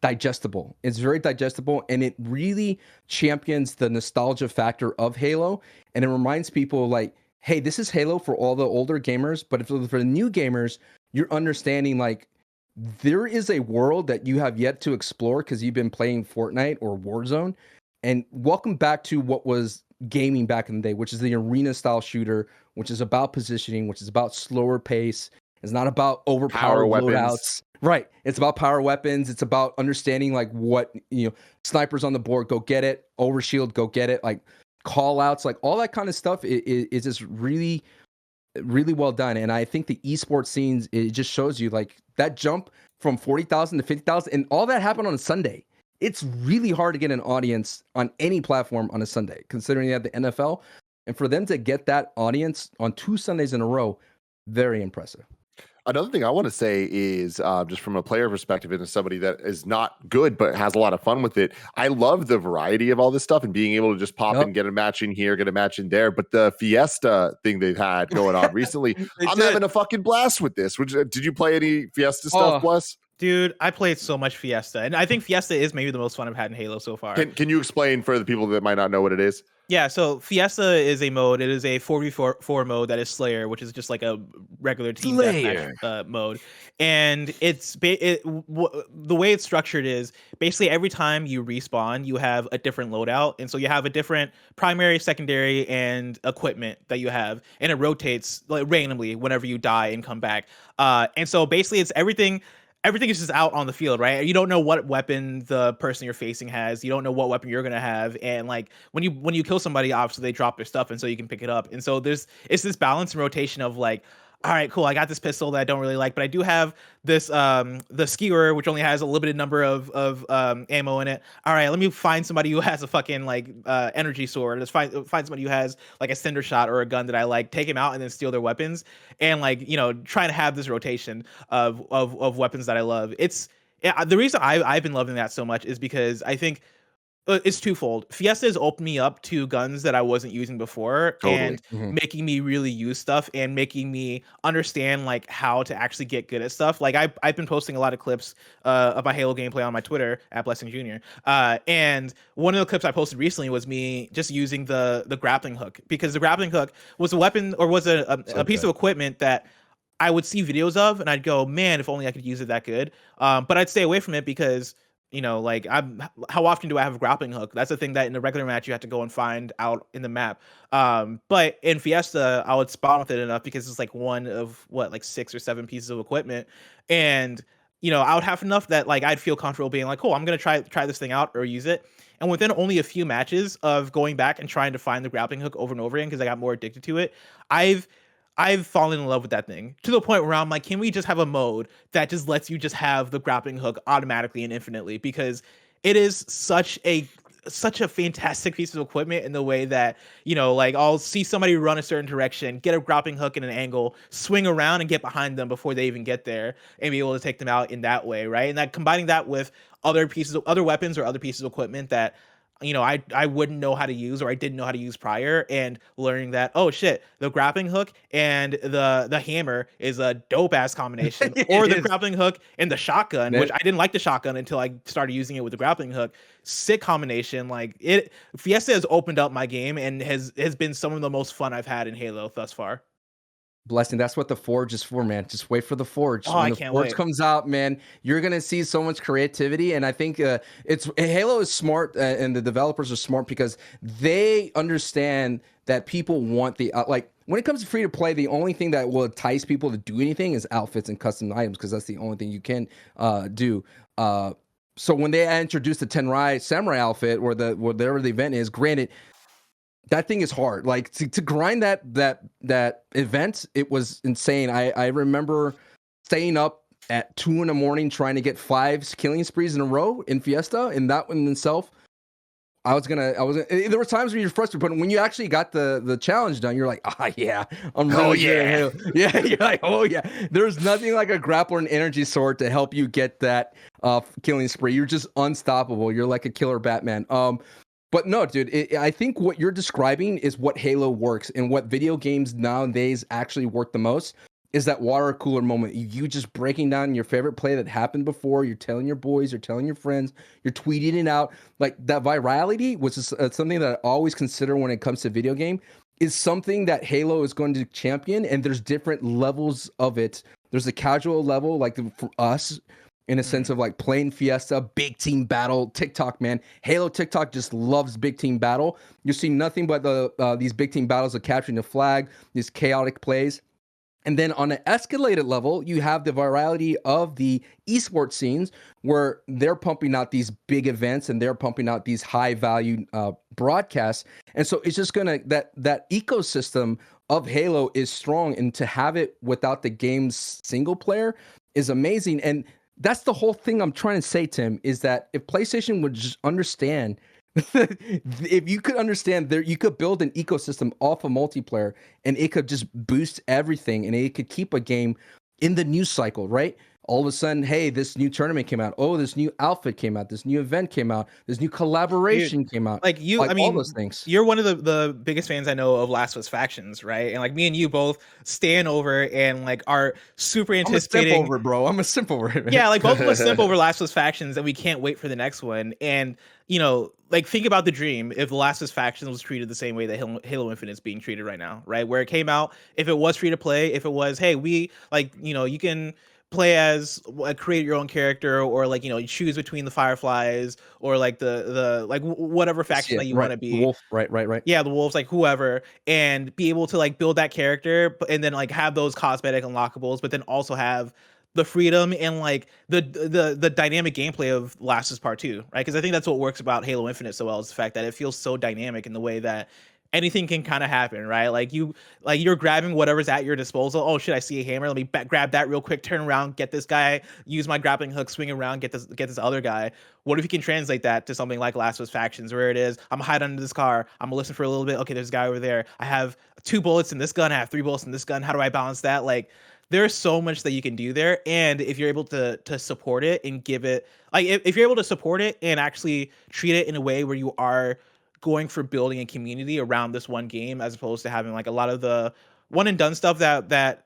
digestible. It's very digestible, and it really champions the nostalgia factor of Halo. And it reminds people like, hey, this is Halo for all the older gamers. But for the new gamers, you're understanding like, there is a world that you have yet to explore because you've been playing Fortnite or Warzone. And welcome back to what was gaming back in the day, which is the arena style shooter, which is about positioning, which is about slower pace. It's not about overpowered loadouts. Right. It's about power weapons. It's about understanding like what, snipers on the board, go get it. Overshield, go get it. Like call outs, like all that kind of stuff is just really, really well done. And I think the esports scenes, it just shows you like that jump from 40,000 to 50,000, and all that happened on a Sunday. It's really hard to get an audience on any platform on a Sunday, considering you have the NFL. And for them to get that audience on 2 Sundays in a row, very impressive. Another thing I want to say is just from a player perspective and as somebody that is not good but has a lot of fun with it, I love the variety of all this stuff and being able to just pop in, get a match in here, get a match in there. But the Fiesta thing they've had going on recently, I'm having a fucking blast with this. Did you play any Fiesta stuff, Bless? Dude, I played so much Fiesta, and I think Fiesta is maybe the most fun I've had in Halo so far. Can you explain for the people that might not know what it is? Yeah, so Fiesta is a mode. It is a 4v4 mode that is Slayer, which is just like a regular team deathmatch mode. And the way it's structured is basically every time you respawn, you have a different loadout. And so you have a different primary, secondary, and equipment that you have. And it rotates like randomly whenever you die and come back. And so basically it's everything is just out on the field, right? You don't know what weapon the person you're facing has. You don't know what weapon you're gonna have, and like when you kill somebody, obviously they drop their stuff, and so you can pick it up. And so it's this balance and rotation of like, all right, cool, I got this pistol that I don't really like, but I do have this the skewer, which only has a limited number of ammo in it. All right, let me find somebody who has a fucking like energy sword. Let's find somebody who has like a cinder shot or a gun that I like, take him out and then steal their weapons, and like try to have this rotation of weapons that I love. The reason I've been loving that so much is because I think it's twofold. Fiesta has opened me up to guns that I wasn't using before, and making me really use stuff and making me understand like how to actually get good at stuff. Like I've been posting a lot of clips of my Halo gameplay on my Twitter at Blessing Jr. And one of the clips I posted recently was me just using the grappling hook, because the grappling hook was a weapon or was a piece of equipment that I would see videos of and I'd go, man, if only I could use it that good. But I'd stay away from it because like how often do I have a grappling hook? That's the thing that in a regular match you have to go and find out in the map. But in Fiesta, I would spawn with it enough because it's like one of like 6 or 7 pieces of equipment, and I would have enough that like I'd feel comfortable being like, cool, I'm gonna try this thing out or use it. And within only a few matches of going back and trying to find the grappling hook over and over again because I got more addicted to it, I've fallen in love with that thing to the point where I'm like, can we just have a mode that just lets you just have the grappling hook automatically and infinitely? Because it is such a fantastic piece of equipment in the way that, like I'll see somebody run a certain direction, get a grappling hook in an angle, swing around and get behind them before they even get there and be able to take them out in that way, right? And that combining that with other weapons or other pieces of equipment that I wouldn't know how to use, or I didn't know how to use prior, and learning that, oh shit, the grappling hook and the hammer is a dope ass combination, or the grappling hook and the shotgun, which I didn't like the shotgun until I started using it with the grappling hook. Sick combination. Fiesta has opened up my game and has been some of the most fun I've had in Halo thus far. Blessing, that's what the Forge is for, man. Just wait for the Forge. When the Forge comes out, man, you're gonna see so much creativity. And I think Halo is smart, and the developers are smart because they understand that people want the when it comes to free to play, the only thing that will entice people to do anything is outfits and custom items, because that's the only thing you can do. So when they introduced the Tenrai Samurai outfit, or whatever the event is, granted, that thing is hard. Like to grind that event, it was insane. I remember staying up at 2 a.m. trying to get 5 killing sprees in a row in Fiesta, and that one in itself, there were times when you're frustrated, but when you actually got the challenge done, you're like, yeah, I'm really good. Yeah, you're like, oh yeah. There's nothing like a grappler and energy sword to help you get that killing spree. You're just unstoppable. You're like a killer Batman. But no, dude, I think what you're describing is what Halo works, and what video games nowadays actually work the most is that water cooler moment. You just breaking down your favorite play that happened before. You're telling your boys, you're telling your friends, you're tweeting it out. Like that virality, which is something that I always consider when it comes to video game, is something that Halo is going to champion, and there's different levels of it. There's a casual level, like for us, in a sense of like playing Fiesta, big team battle, TikTok, man. Halo TikTok just loves big team battle. You see nothing but these big team battles of capturing the flag, these chaotic plays. And then on an escalated level, you have the virality of the esports scenes, where they're pumping out these big events and they're pumping out these high value broadcasts. And so it's just that ecosystem of Halo is strong, and to have it without the game's single player is amazing. And that's the whole thing I'm trying to say, Tim, is that if PlayStation would just understand, if you could understand there, you could build an ecosystem off of multiplayer, and it could just boost everything, and it could keep a game in the news cycle, right? All of a sudden, hey, this new tournament came out. Oh, this new outfit came out. This new event came out. This new collaboration came out. All those things. You're one of the biggest fans I know of Last of Us Factions, right? And like me and you both stand over and like are super anticipating. I'm a simp over, bro. I'm a simp over it, man. Yeah, like both of us simp over Last of Us Factions, and we can't wait for the next one. And like think about the dream if The Last of Us Factions was treated the same way that Halo Infinite is being treated right now, right? Where it came out, if it was free to play, if it was, hey, we you can play as create your own character, or like you choose between the Fireflies, or like the whatever faction that you want to be. The wolf, right. Yeah, the wolves, like whoever, and be able to like build that character, and then like have those cosmetic unlockables, but then also have the freedom and like the dynamic gameplay of Last of Us Part 2, right? Because I think that's what works about Halo Infinite so well, is the fact that it feels so dynamic in the way that anything can kind of happen, right? Like you're grabbing whatever's at your disposal. Oh shit, I see a hammer. Let me grab that real quick, turn around, get this guy, use my grappling hook, swing around, get this other guy. What if you can translate that to something like Last of Us Factions, where it is, I'm hide under this car, I'm gonna listen for a little bit. Okay, there's a guy over there. I have 2 bullets in this gun, I have 3 bullets in this gun. How do I balance that? Like, there's so much that you can do there. And if you're able to support it and give it, like, if you're able to support it and actually treat it in a way where you are going for building a community around this one game, as opposed to having like a lot of the one and done stuff that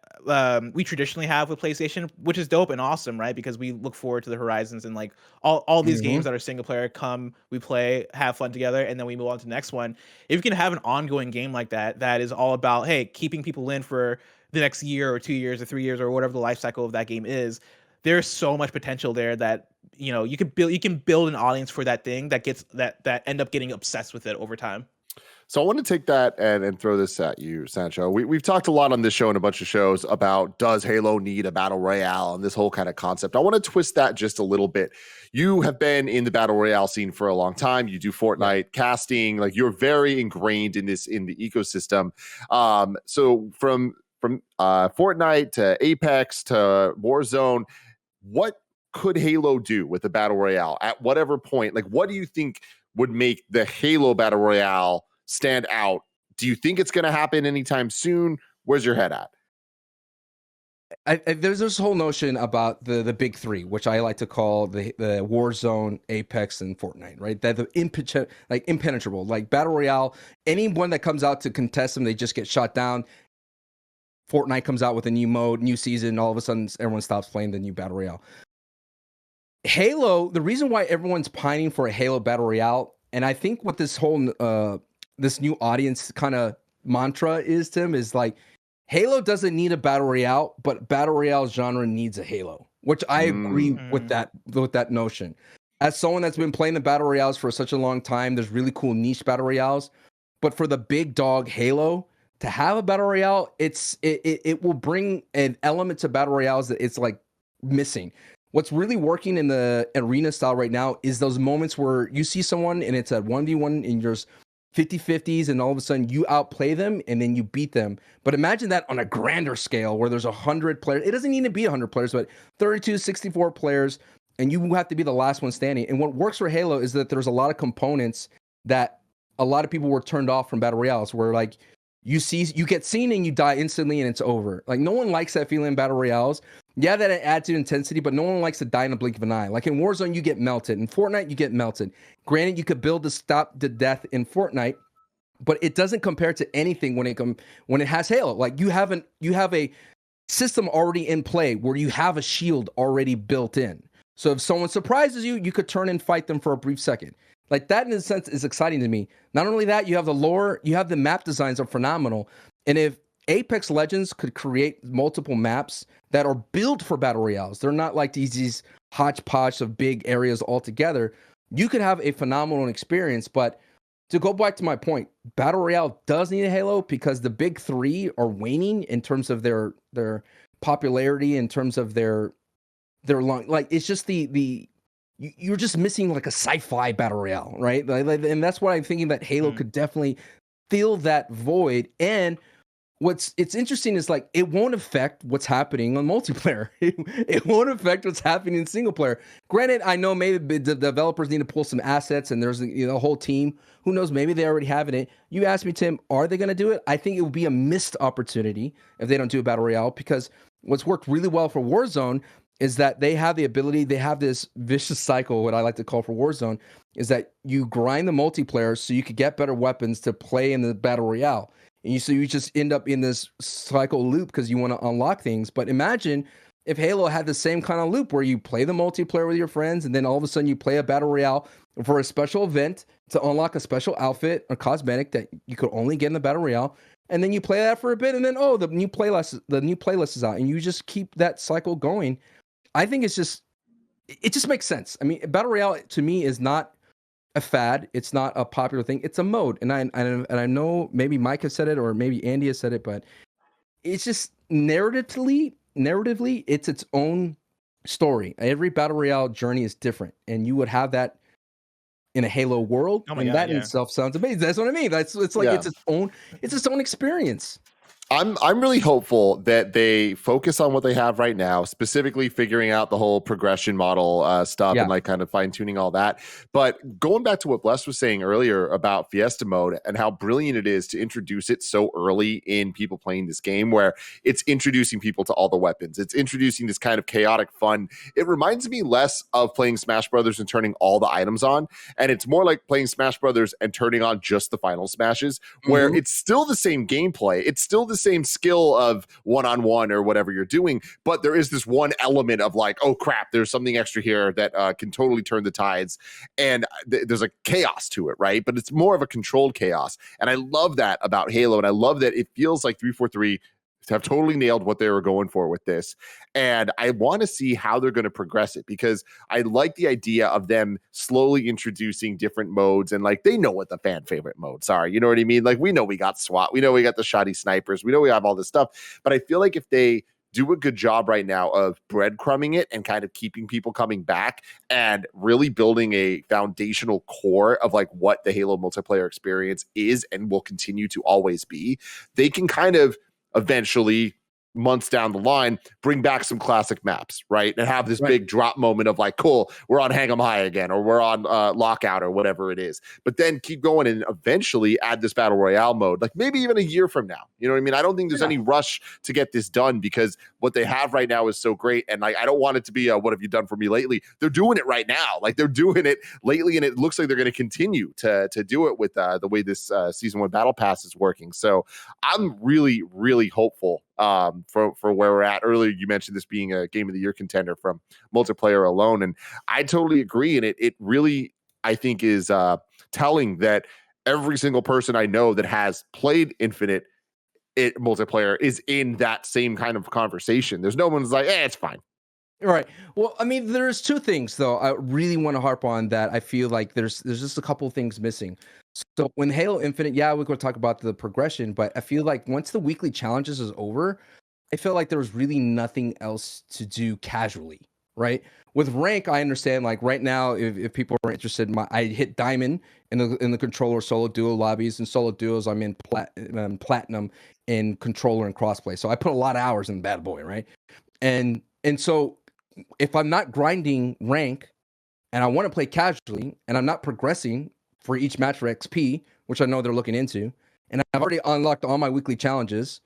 we traditionally have with PlayStation, which is dope and awesome, right? Because we look forward to the Horizons and like all these games that are single player, come, we play, have fun together, and then we move on to the next one. If you can have an ongoing game like that is all about, hey, keeping people in for the next year or 2 years or 3 years or whatever the life cycle of that game is, there's so much potential there that you can build an audience for that thing that gets that end up getting obsessed with it over time. So I want to take that and throw this at you, Sancho. We've talked a lot on this show and a bunch of shows about, does Halo need a battle royale, and this whole kind of concept. I want to twist that just a little bit. You have been in the battle royale scene for a long time. You do Fortnite casting, like you're very ingrained in the ecosystem. So from Fortnite to Apex to Warzone, what could Halo do with the battle royale at whatever point? Like, what do you think would make the Halo battle royale stand out? Do you think it's going to happen anytime soon? Where's your head at? there's this whole notion about the big three, which I like to call the Warzone, Apex, and Fortnite, right? That the impenetrable, like Battle Royale. Anyone that comes out to contest them, they just get shot down. Fortnite comes out with a new mode, new season, all of a sudden everyone stops playing the new Battle Royale. Halo, the reason why everyone's pining for a Halo Battle Royale, and I think what this whole this new audience kind of mantra is, Tim, is like, Halo doesn't need a Battle Royale, but Battle Royale genre needs a Halo, which I agree with that notion. As someone that's been playing the Battle Royales for such a long time, there's really cool niche Battle Royales, but for the big dog Halo, to have a Battle Royale, it will bring an element to Battle Royales that it's like missing. What's really working in the arena style right now is those moments where you see someone and it's a 1v1 and there's 50-50s and all of a sudden you outplay them and then you beat them. But imagine that on a grander scale where there's 100 players. It doesn't need to be 100 players, but 32, 64 players, and you have to be the last one standing. And what works for Halo is that there's a lot of components that a lot of people were turned off from Battle Royales, where like you get seen and you die instantly and it's over. Like no one likes that feeling in Battle Royales. Yeah, that it adds to intensity, but no one likes to die in a blink of an eye. Like in Warzone, you get melted. In Fortnite, you get melted. Granted, you could build to stop the death in Fortnite, but it doesn't compare to anything when it has Halo. Like you have a system already in play where you have a shield already built in. So if someone surprises you, you could turn and fight them for a brief second. Like that, in a sense, is exciting to me. Not only that, you have the lore, you have the map designs are phenomenal. And if Apex Legends could create multiple maps that are built for Battle Royales, they're not like these hodgepodge of big areas all together, you could have a phenomenal experience. But to go back to my point, Battle Royale does need a Halo because the big three are waning in terms of their popularity, in terms of their long, like it's just you're just missing like a sci-fi Battle Royale, right? And that's what I'm thinking, that Halo could definitely fill that void. And it's interesting is like it won't affect what's happening on multiplayer. It won't affect what's happening in single player. Granted, I know maybe the developers need to pull some assets and there's a whole team. Who knows? Maybe they already have it. You asked me, Tim, are they going to do it? I think it would be a missed opportunity if they don't do a Battle Royale, because what's worked really well for Warzone is that they have the ability, they have this vicious cycle, what I like to call for Warzone, is that you grind the multiplayer so you could get better weapons to play in the Battle Royale. And you just end up in this cycle loop because you want to unlock things. But imagine if Halo had the same kind of loop where you play the multiplayer with your friends and then all of a sudden you play a Battle Royale for a special event to unlock a special outfit or cosmetic that you could only get in the Battle Royale. And then you play that for a bit and then, the new playlist is out, and you just keep that cycle going. I think it just makes sense. I mean, Battle Royale to me is not a fad. It's not a popular thing. It's a mode. And I know maybe Mike has said it or maybe Andy has said it, but it's just narratively, it's its own story. Every Battle Royale journey is different, and you would have that in a Halo world, in itself sounds amazing. That's what I mean. It's its own experience. I'm really hopeful that they focus on what they have right now, specifically figuring out the whole progression model stuff and like kind of fine tuning all that. But going back to what Bless was saying earlier about Fiesta mode and how brilliant it is to introduce it so early in people playing this game, where it's introducing people to all the weapons. It's introducing this kind of chaotic fun. It reminds me less of playing Smash Brothers and turning all the items on. And it's more like playing Smash Brothers and turning on just the final smashes, where it's still the same gameplay. It's still the same skill of one-on-one or whatever you're doing, but there is this one element of like, oh crap, there's something extra here that can totally turn the tides, and there's a chaos to it, right? But it's more of a controlled chaos, and I love that about Halo, and I love that it feels like 343 have totally nailed what they were going for with this. And I want to see how they're going to progress it, because I like the idea of them slowly introducing different modes, and like they know what the fan favorite modes are. You know what I mean? Like we know we got SWAT, we know we got the shoddy snipers, we know we have all this stuff. But I feel like if they do a good job right now of breadcrumbing it and kind of keeping people coming back and really building a foundational core of like what the Halo multiplayer experience is and will continue to always be, they can kind of eventually months down the line, bring back some classic maps, right? And have this big drop moment of like, cool, we're on Hang 'em High again, or we're on Lockout or whatever it is. But then keep going and eventually add this Battle Royale mode, like maybe even a year from now. You know what I mean? I don't think there's any rush to get this done because what they have right now is so great. And like, I don't want it to be a, what have you done for me lately? They're doing it right now. Like they're doing it lately, and it looks like they're going to continue to do it with the way this Season 1 Battle Pass is working. So I'm really, really hopeful for where we're at. Earlier, you mentioned this being a Game of the Year contender from multiplayer alone, and I totally agree. And it really, I think, is telling that every single person I know that has played Infinite multiplayer is in that same kind of conversation. There's no one's like, it's fine. Right. Well, I mean, there's two things though I really want to harp on that I feel like there's just a couple of things missing. So when Halo Infinite, we're going to talk about the progression, but I feel like once the weekly challenges is over, I feel like there was really nothing else to do casually, right? With rank, I understand like right now, if people are interested, I hit diamond in the controller solo duo lobbies, and solo duos I'm in platinum in controller and crossplay. So I put a lot of hours in Bad Boy, right? And so if I'm not grinding rank and I want to play casually and I'm not progressing for each match for XP, which I know they're looking into, and I've already unlocked all my weekly challenges,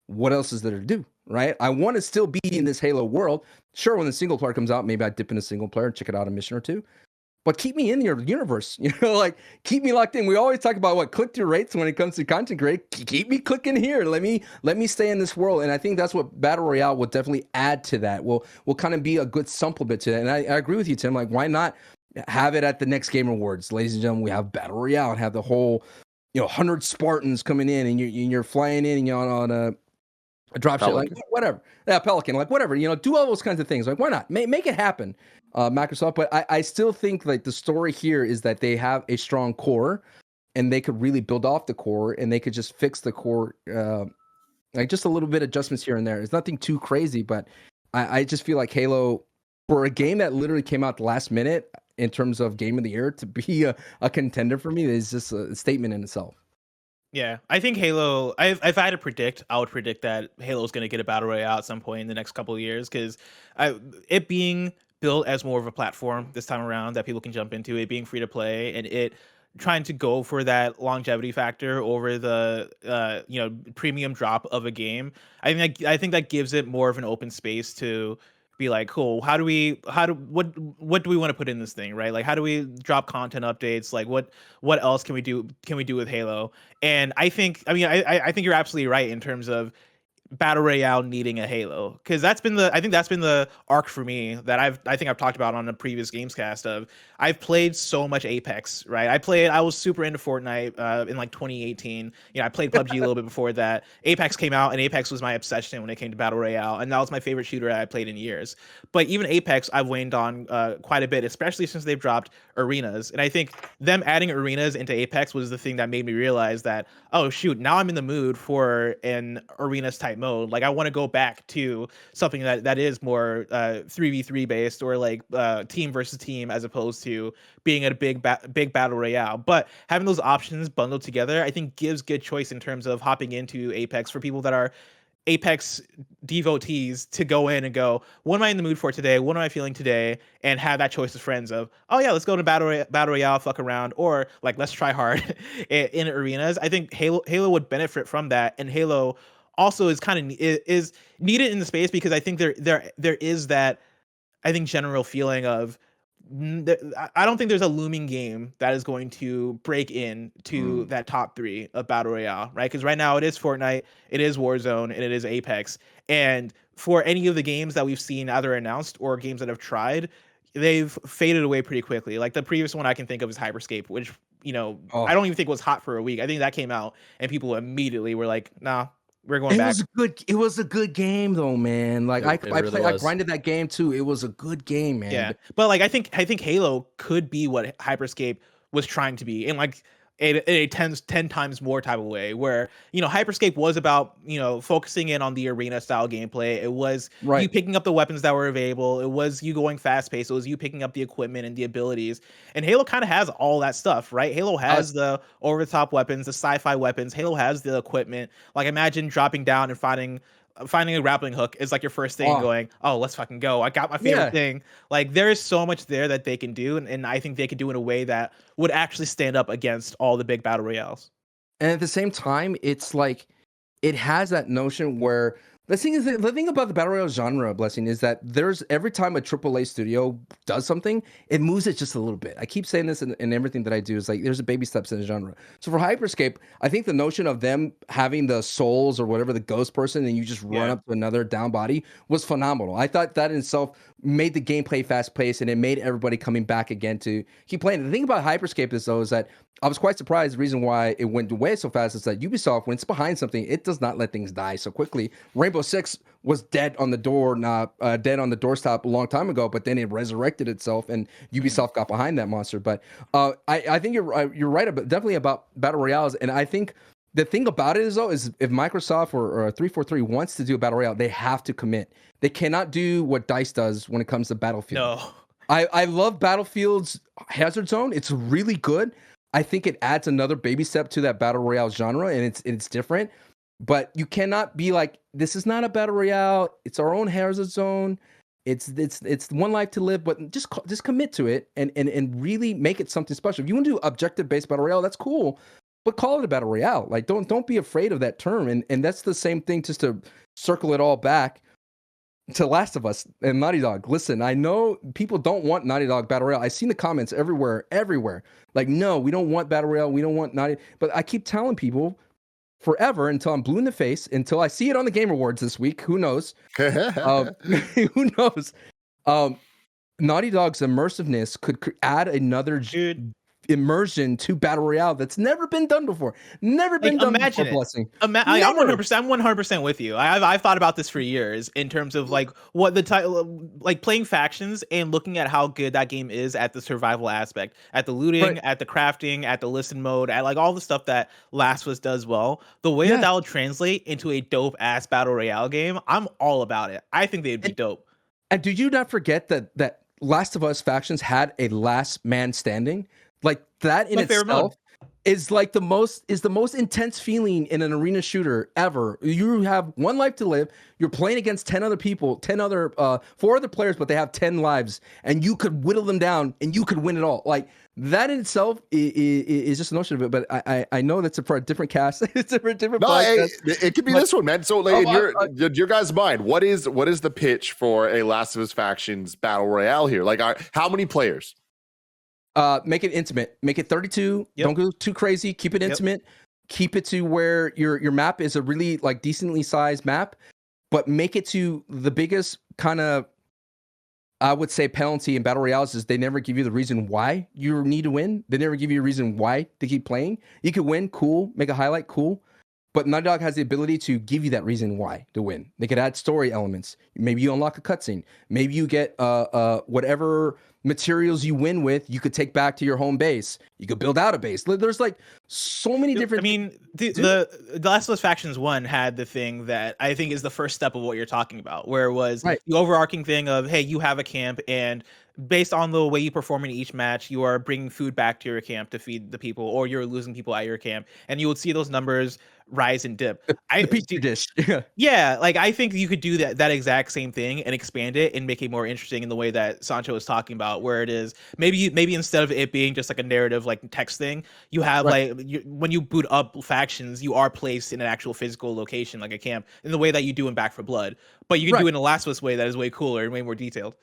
what else is there to do, right? I want to still be in this Halo world. Sure, when the single player comes out, maybe I dip in a single player and check it out a mission or two. But keep me in your universe, like keep me locked in. We always talk about what click-through rates when it comes to content creation. Keep me clicking here. Let me stay in this world. And I think that's what Battle Royale will definitely add to that. Will kind of be a good supplement to that. And I agree with you, Tim. Like, why not have it at the next Game Awards, ladies and gentlemen? We have Battle Royale and have the whole, 100 Spartans coming in, and you're flying in, and you're on a dropship, like whatever. Yeah, Pelican, like whatever. Do all those kinds of things. Like, why not make it happen? Microsoft, but I still think like the story here is that they have a strong core and they could really build off the core, and they could just fix the core, like just a little bit of adjustments here and there. It's nothing too crazy, but I just feel like Halo, for a game that literally came out the last minute in terms of Game of the Year, to be a contender for me is just a statement in itself. Yeah, I think Halo, if I had to predict, I would predict that Halo is going to get a Battle Royale at some point in the next couple of years, because it being built as more of a platform this time around that people can jump into, it being free to play, and it trying to go for that longevity factor over the premium drop of a game. I think that gives it more of an open space to be like, cool, what do we want to put in this thing, right? Like, how do we drop content updates? Like, what else can we do with Halo? And I think you're absolutely right in terms of Battle Royale needing a Halo, because that's been the arc for me that I think I've talked about on a previous Gamescast of I've played so much Apex, right? I was super into Fortnite in like 2018. I played PUBG a little bit before that. Apex came out, and Apex was my obsession when it came to Battle Royale, and that was my favorite shooter I played in years. But even Apex I've waned on quite a bit, especially since they've dropped arenas. And I think them adding arenas into Apex was the thing that made me realize that, oh shoot, now I'm in the mood for an arenas type mode. Like, I want to go back to something that is more 3v3 based, or like team versus team, as opposed to being a big battle royale. But having those options bundled together, I think gives good choice in terms of hopping into Apex for people that are Apex devotees to go in and go, what am I in the mood for today? What am I feeling today? And have that choice of friends of, oh yeah, let's go to Battle Royale, fuck around, or like, let's try hard in arenas. I think Halo would benefit from that, and Halo also is kind of is needed in the space, because I think there is that, I think, general feeling of, I don't think there's a looming game that is going to break into that top 3 of Battle Royale, right? Because right now it is Fortnite, it is Warzone, and it is Apex. And for any of the games that we've seen either announced or games that have tried, they've faded away pretty quickly. Like, the previous one I can think of is Hyperscape, which, I don't even think was hot for a week. I think that came out and people immediately were like, nah, we're going back. It was a good game though, man. Like, I really grinded that game too. It was a good game, man. Yeah, but like I think Halo could be what Hyperscape was trying to be, in like a 10 times more type of way, where Hyperscape was about focusing in on the arena style gameplay. It was you picking up the weapons that were available. It was you going fast paced. It was you picking up the equipment and the abilities. And Halo kind of has all that stuff, right? Halo has the over the top weapons, the sci-fi weapons. Halo has the equipment. Like, imagine dropping down and finding finding a grappling hook is like your first thing, going, oh, let's fucking go. I got my favorite thing. Like there is so much there that they can do, and I think they can do in a way that would actually stand up against all the big battle royales. And at the same time, it's like it has that notion where the thing about the battle royale genre, Blessing, is that there's every time a AAA studio does something, it moves it just a little bit. I keep saying this in everything that I do, is like there's a baby steps in the genre. So for Hyperscape, I think the notion of them having the souls or whatever, the ghost person, and you just run up to another down body was phenomenal. I thought that in itself made the gameplay fast paced, and it made everybody coming back again to keep playing. The thing about Hyperscape is that I was quite surprised. The reason why it went away so fast is that Ubisoft, when it's behind something, it does not let things die so quickly. Rainbow Six was dead on the doorstep a long time ago, but then it resurrected itself, and Ubisoft got behind that monster. But I think you're right about, definitely about battle royales, and I think the thing about it is if Microsoft or 343 wants to do a battle royale, they have to commit. They cannot do what DICE does when it comes to Battlefield. No, I love Battlefield's Hazard Zone. It's really good. I think it adds another baby step to that battle royale genre, and it's different. But you cannot be like, this is not a battle royale. It's our own Hazard Zone. It's one life to live, but just commit to it and really make it something special. If you want to do objective based battle royale, that's cool, but call it a battle royale. Like don't be afraid of that term. And that's the same thing, just to circle it all back to Last of Us and Naughty Dog. Listen, I know people don't want Naughty Dog Battle Royale. I've seen the comments everywhere. Like, no, we don't want Battle Royale. We don't want Naughty. But I keep telling people forever until I'm blue in the face, until I see it on the Game Awards this week. Who knows? Who knows? Naughty Dog's immersiveness could add another immersion to battle royale that's never been done before. Never been done before. Blessing. I'm 100% with you. I've thought about this for years in terms of like what the title, like playing factions and looking at how good that game is at the survival aspect, at the looting, at the crafting, at the listen mode, at like all the stuff that Last of Us does well. The way that will translate into a dope ass battle royale game, I'm all about it. I think they'd be dope. And do you not forget that Last of Us factions had a last man standing? Like that in itself is like the most intense feeling in an arena shooter ever. You have one life to live. You're playing against 4 other players, but they have 10 lives, and you could whittle them down and you could win it all. Like that in itself is just a notion of it. But I know that's for a different cast. It's a different podcast. It could be this one, man. So like, in your guys' mind, what is the pitch for a Last of Us factions battle royale here? Like, how many players? Make it intimate. Make it 32. Don't go too crazy. Keep it intimate. Keep it to where your map is a really like decently sized map, but make it to the biggest kind of, I would say, penalty in battle royales is they never give you the reason why you need to win. They never give you a reason why to keep playing. You could win, cool. Make a highlight, cool. But Naughty Dog has the ability to give you that reason why to win. They could add story elements. Maybe you unlock a cutscene. Maybe you get whatever materials you win with, you could take back to your home base. You could build out a base. There's like so many different. I mean, the Last of Us Factions 1 had the thing that I think is the first step of what you're talking about, where it was the overarching thing of, hey, you have a camp, and based on the way you perform in each match, you are bringing food back to your camp to feed the people, or you're losing people at your camp, and you would see those numbers rise and dip. The petri dish. Yeah, like I think you could do that exact same thing and expand it and make it more interesting in the way that Sancho was talking about, where it is maybe instead of it being just like a narrative like text thing, you have when you boot up factions, you are placed in an actual physical location like a camp in the way that you do in Back 4 Blood, but you can do it in a Last of Us way that is way cooler and way more detailed.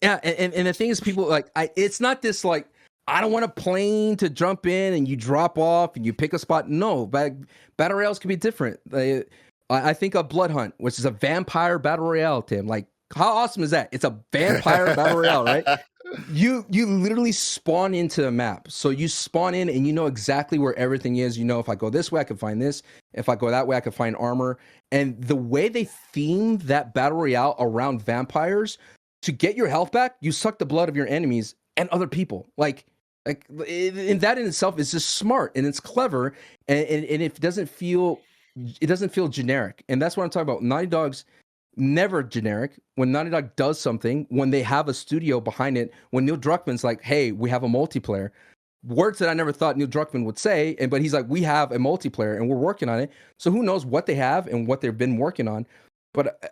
Yeah, and the thing is, people like it's not this like, I don't want a plane to jump in and you drop off and you pick a spot. No, battle royales can be different. I think of Blood Hunt, which is a vampire battle royale, Tim. Like, how awesome is that? It's a vampire battle royale, right? You literally spawn into a map. So you spawn in and you know exactly where everything is. You know, if I go this way, I can find this. If I go that way, I can find armor. And the way they themed that battle royale around vampires, to get your health back, you suck the blood of your enemies and other people. Like in that in itself is just smart and it's clever, and it doesn't feel generic. And that's what I'm talking about. Naughty Dog's never generic. When Naughty Dog does something, when they have a studio behind it, when Neil Druckmann's like, hey, we have a multiplayer, words that I never thought Neil Druckmann would say, but he's like, we have a multiplayer and we're working on it. So who knows what they have and what they've been working on. but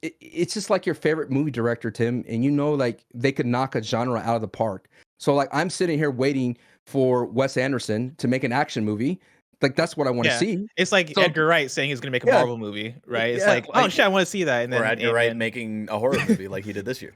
it's just like your favorite movie director, Tim, and like they could knock a genre out of the park. So like I'm sitting here waiting for Wes Anderson to make an action movie. Like that's what I want to see. It's like Edgar Wright saying he's going to make a Marvel movie, right? It's like, oh shit, I want to see that. And then Edgar Wright making a horror movie like he did this year.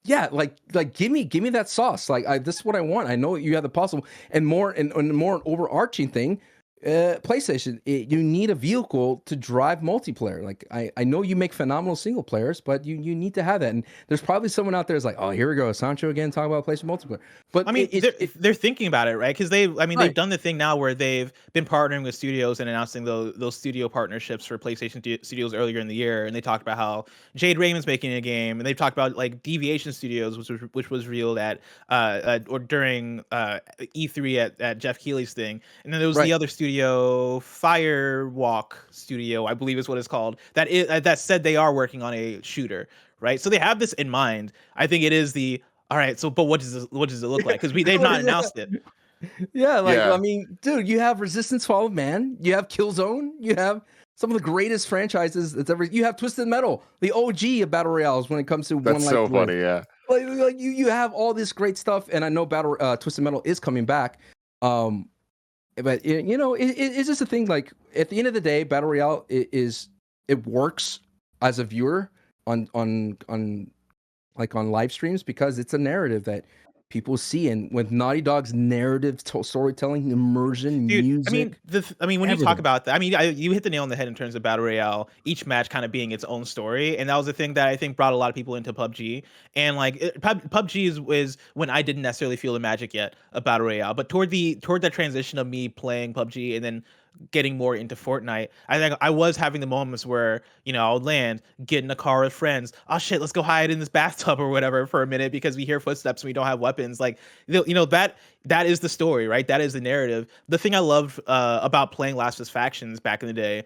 Yeah, like give me that sauce. Like this is what I want. I know you have the possible and more and more an overarching thing. PlayStation, you need a vehicle to drive multiplayer. Like I know you make phenomenal single players, but you need to have that. And there's probably someone out there who's like, oh, here we go, Sancho again talking about PlayStation multiplayer. But I mean, they're thinking about it, right? Because they've done the thing now where they've been partnering with studios and announcing those studio partnerships for PlayStation studios earlier in the year. And they talked about how Jade Raymond's making a game, and they've talked about like Deviation Studios, which was revealed at or during E3 at Jeff Keighley's thing. And then there was the other studio, Firewalk Studio, I believe is what it's called, that said they are working on a shooter, right? So they have this in mind. I think it is all right. So, but what does it look like? Because they've not announced it. Yeah, I mean, dude, you have Resistance: Fall of Man, you have Killzone, you have some of the greatest franchises that's ever. You have Twisted Metal, the OG of battle royales when it comes to that's so funny, yeah. Like you have all this great stuff, and I know Twisted Metal is coming back. But it's just a thing. Like at the end of the day, battle royale it works as a viewer on live streams because it's a narrative that people see, and with Naughty Dog's narrative storytelling, immersion, music. I mean, when you talk about that, I mean, you hit the nail on the head in terms of battle royale. Each match kind of being its own story, and that was the thing that I think brought a lot of people into PUBG. And like PUBG is when I didn't necessarily feel the magic yet of battle royale, but toward that transition of me playing PUBG and then getting more into Fortnite, I think I was having the moments where, I would land, get in a car with friends. Oh shit, let's go hide in this bathtub or whatever for a minute because we hear footsteps and we don't have weapons. Like, that is the story, right? That is the narrative. The thing I loved about playing Last of Us Factions back in the day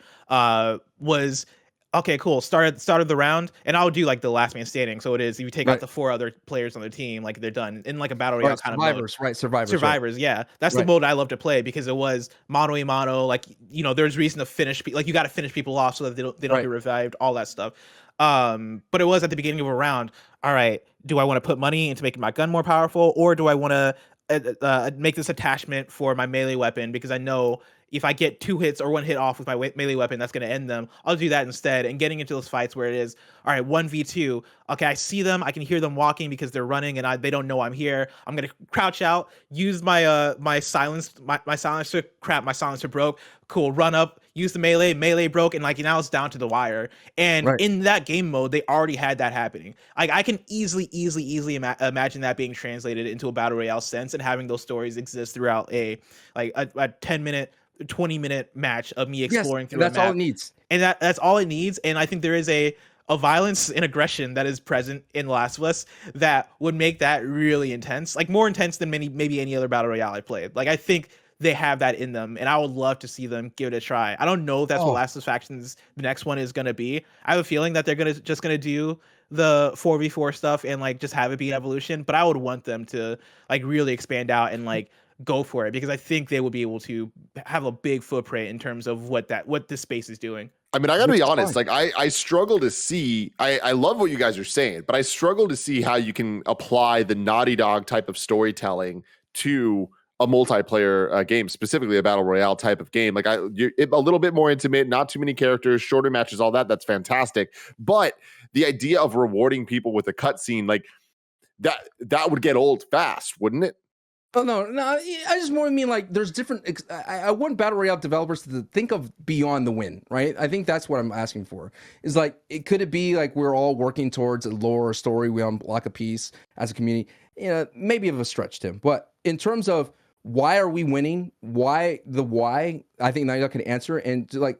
was, okay, cool. Started the round, and I would do like the last man standing. So it is, you take out the 4 other players on the team, like they're done in like a battle royale kind of mode. Survivors. Yeah, that's the mode I love to play because it was mano a mano. Like there's reason to finish. Like you got to finish people off so that they don't get revived. All that stuff. But it was at the beginning of a round. All right, do I want to put money into making my gun more powerful, or do I want to make this attachment for my melee weapon because I know if I get 2 hits or 1 hit off with my melee weapon, that's going to end them. I'll do that instead. And getting into those fights where it is, all right, 1v2. Okay, I see them. I can hear them walking because they're running and they don't know I'm here. I'm going to crouch out, use my silencer. Crap, my silencer broke. Cool, run up, use the melee broke, and like now it's down to the wire. And in that game mode, they already had that happening. Like I can easily imagine that being translated into a battle royale sense and having those stories exist throughout a 10-minute, 20-minute match of me exploring through that's a map. all it needs. And that's all it needs. And I think there is a violence and aggression that is present in Last of Us that would make that really intense, like more intense than maybe any other battle royale I played. Like I think they have that in them, and I would love to see them give it a try. I don't know if that's what Last of Us Factions, the next one, is going to be. I have a feeling that they're just going to do the 4v4 stuff and like just have it be an evolution, but I would want them to like really expand out and like go for it because I think they will be able to have a big footprint in terms of what this space is doing. I mean, I got to be honest, like I struggle to see, I love what you guys are saying, but I struggle to see how you can apply the Naughty Dog type of storytelling to a multiplayer game, specifically a battle royale type of game. Like a little bit more intimate, not too many characters, shorter matches, all that. That's fantastic. But the idea of rewarding people with a cutscene, like that would get old fast, wouldn't it? Oh, no. I just more mean like there's different. I want battle royale developers to think of beyond the win, right? I think that's what I'm asking for. Is like, could it be like we're all working towards a lore or story, we unlock a piece as a community? Maybe of a stretch, Tim. But in terms of why are we winning? Why, I think now you can answer. And like,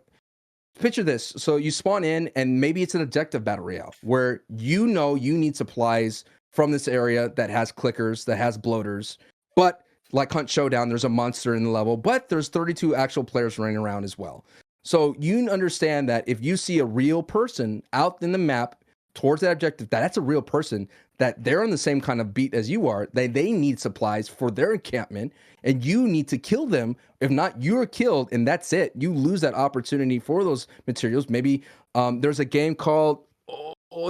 picture this. So you spawn in, and maybe it's an objective battle royale where you need supplies from this area that has clickers, that has bloaters. But like Hunt Showdown, there's a monster in the level, but there's 32 actual players running around as well. So you understand that if you see a real person out in the map towards that objective, that's a real person, that they're on the same kind of beat as you are. They need supplies for their encampment, and you need to kill them. If not, you're killed, and that's it. You lose that opportunity for those materials. Maybe there's a game called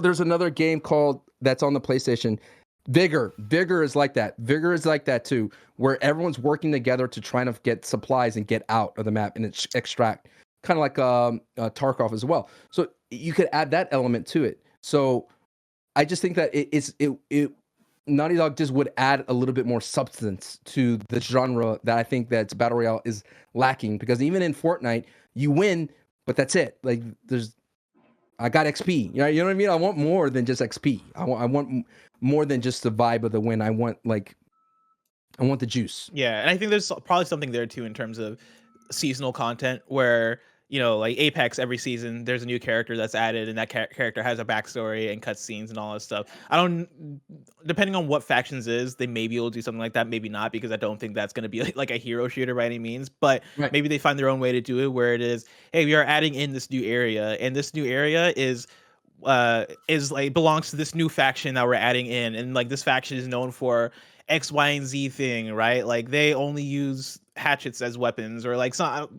there's another game called that's on the PlayStation. Vigor is like that. Vigor is like that too, where everyone's working together to try to get supplies and get out of the map and extract. Kind of like Tarkov as well. So you could add that element to it. So I just think that it Naughty Dog just would add a little bit more substance to the genre that I think that Battle Royale is lacking. Because even in Fortnite, you win, but that's it. Like I got XP. You know what I mean? I want more than just XP. I want more than just the vibe of the win. I want the juice. Yeah, and I think there's probably something there too in terms of seasonal content where, you know, like Apex, every season there's a new character that's added, and that character has a backstory and cutscenes and all that stuff. Depending on what factions is, they may be able to do something like that, maybe not, because I don't think that's going to be like a hero shooter by any means. But maybe they find their own way to do it, where it is, hey, we are adding in this new area, and this new area is like belongs to this new faction that we're adding in, and like this faction is known for X, Y, and Z thing, right? Like they only use hatchets as weapons, or like some kind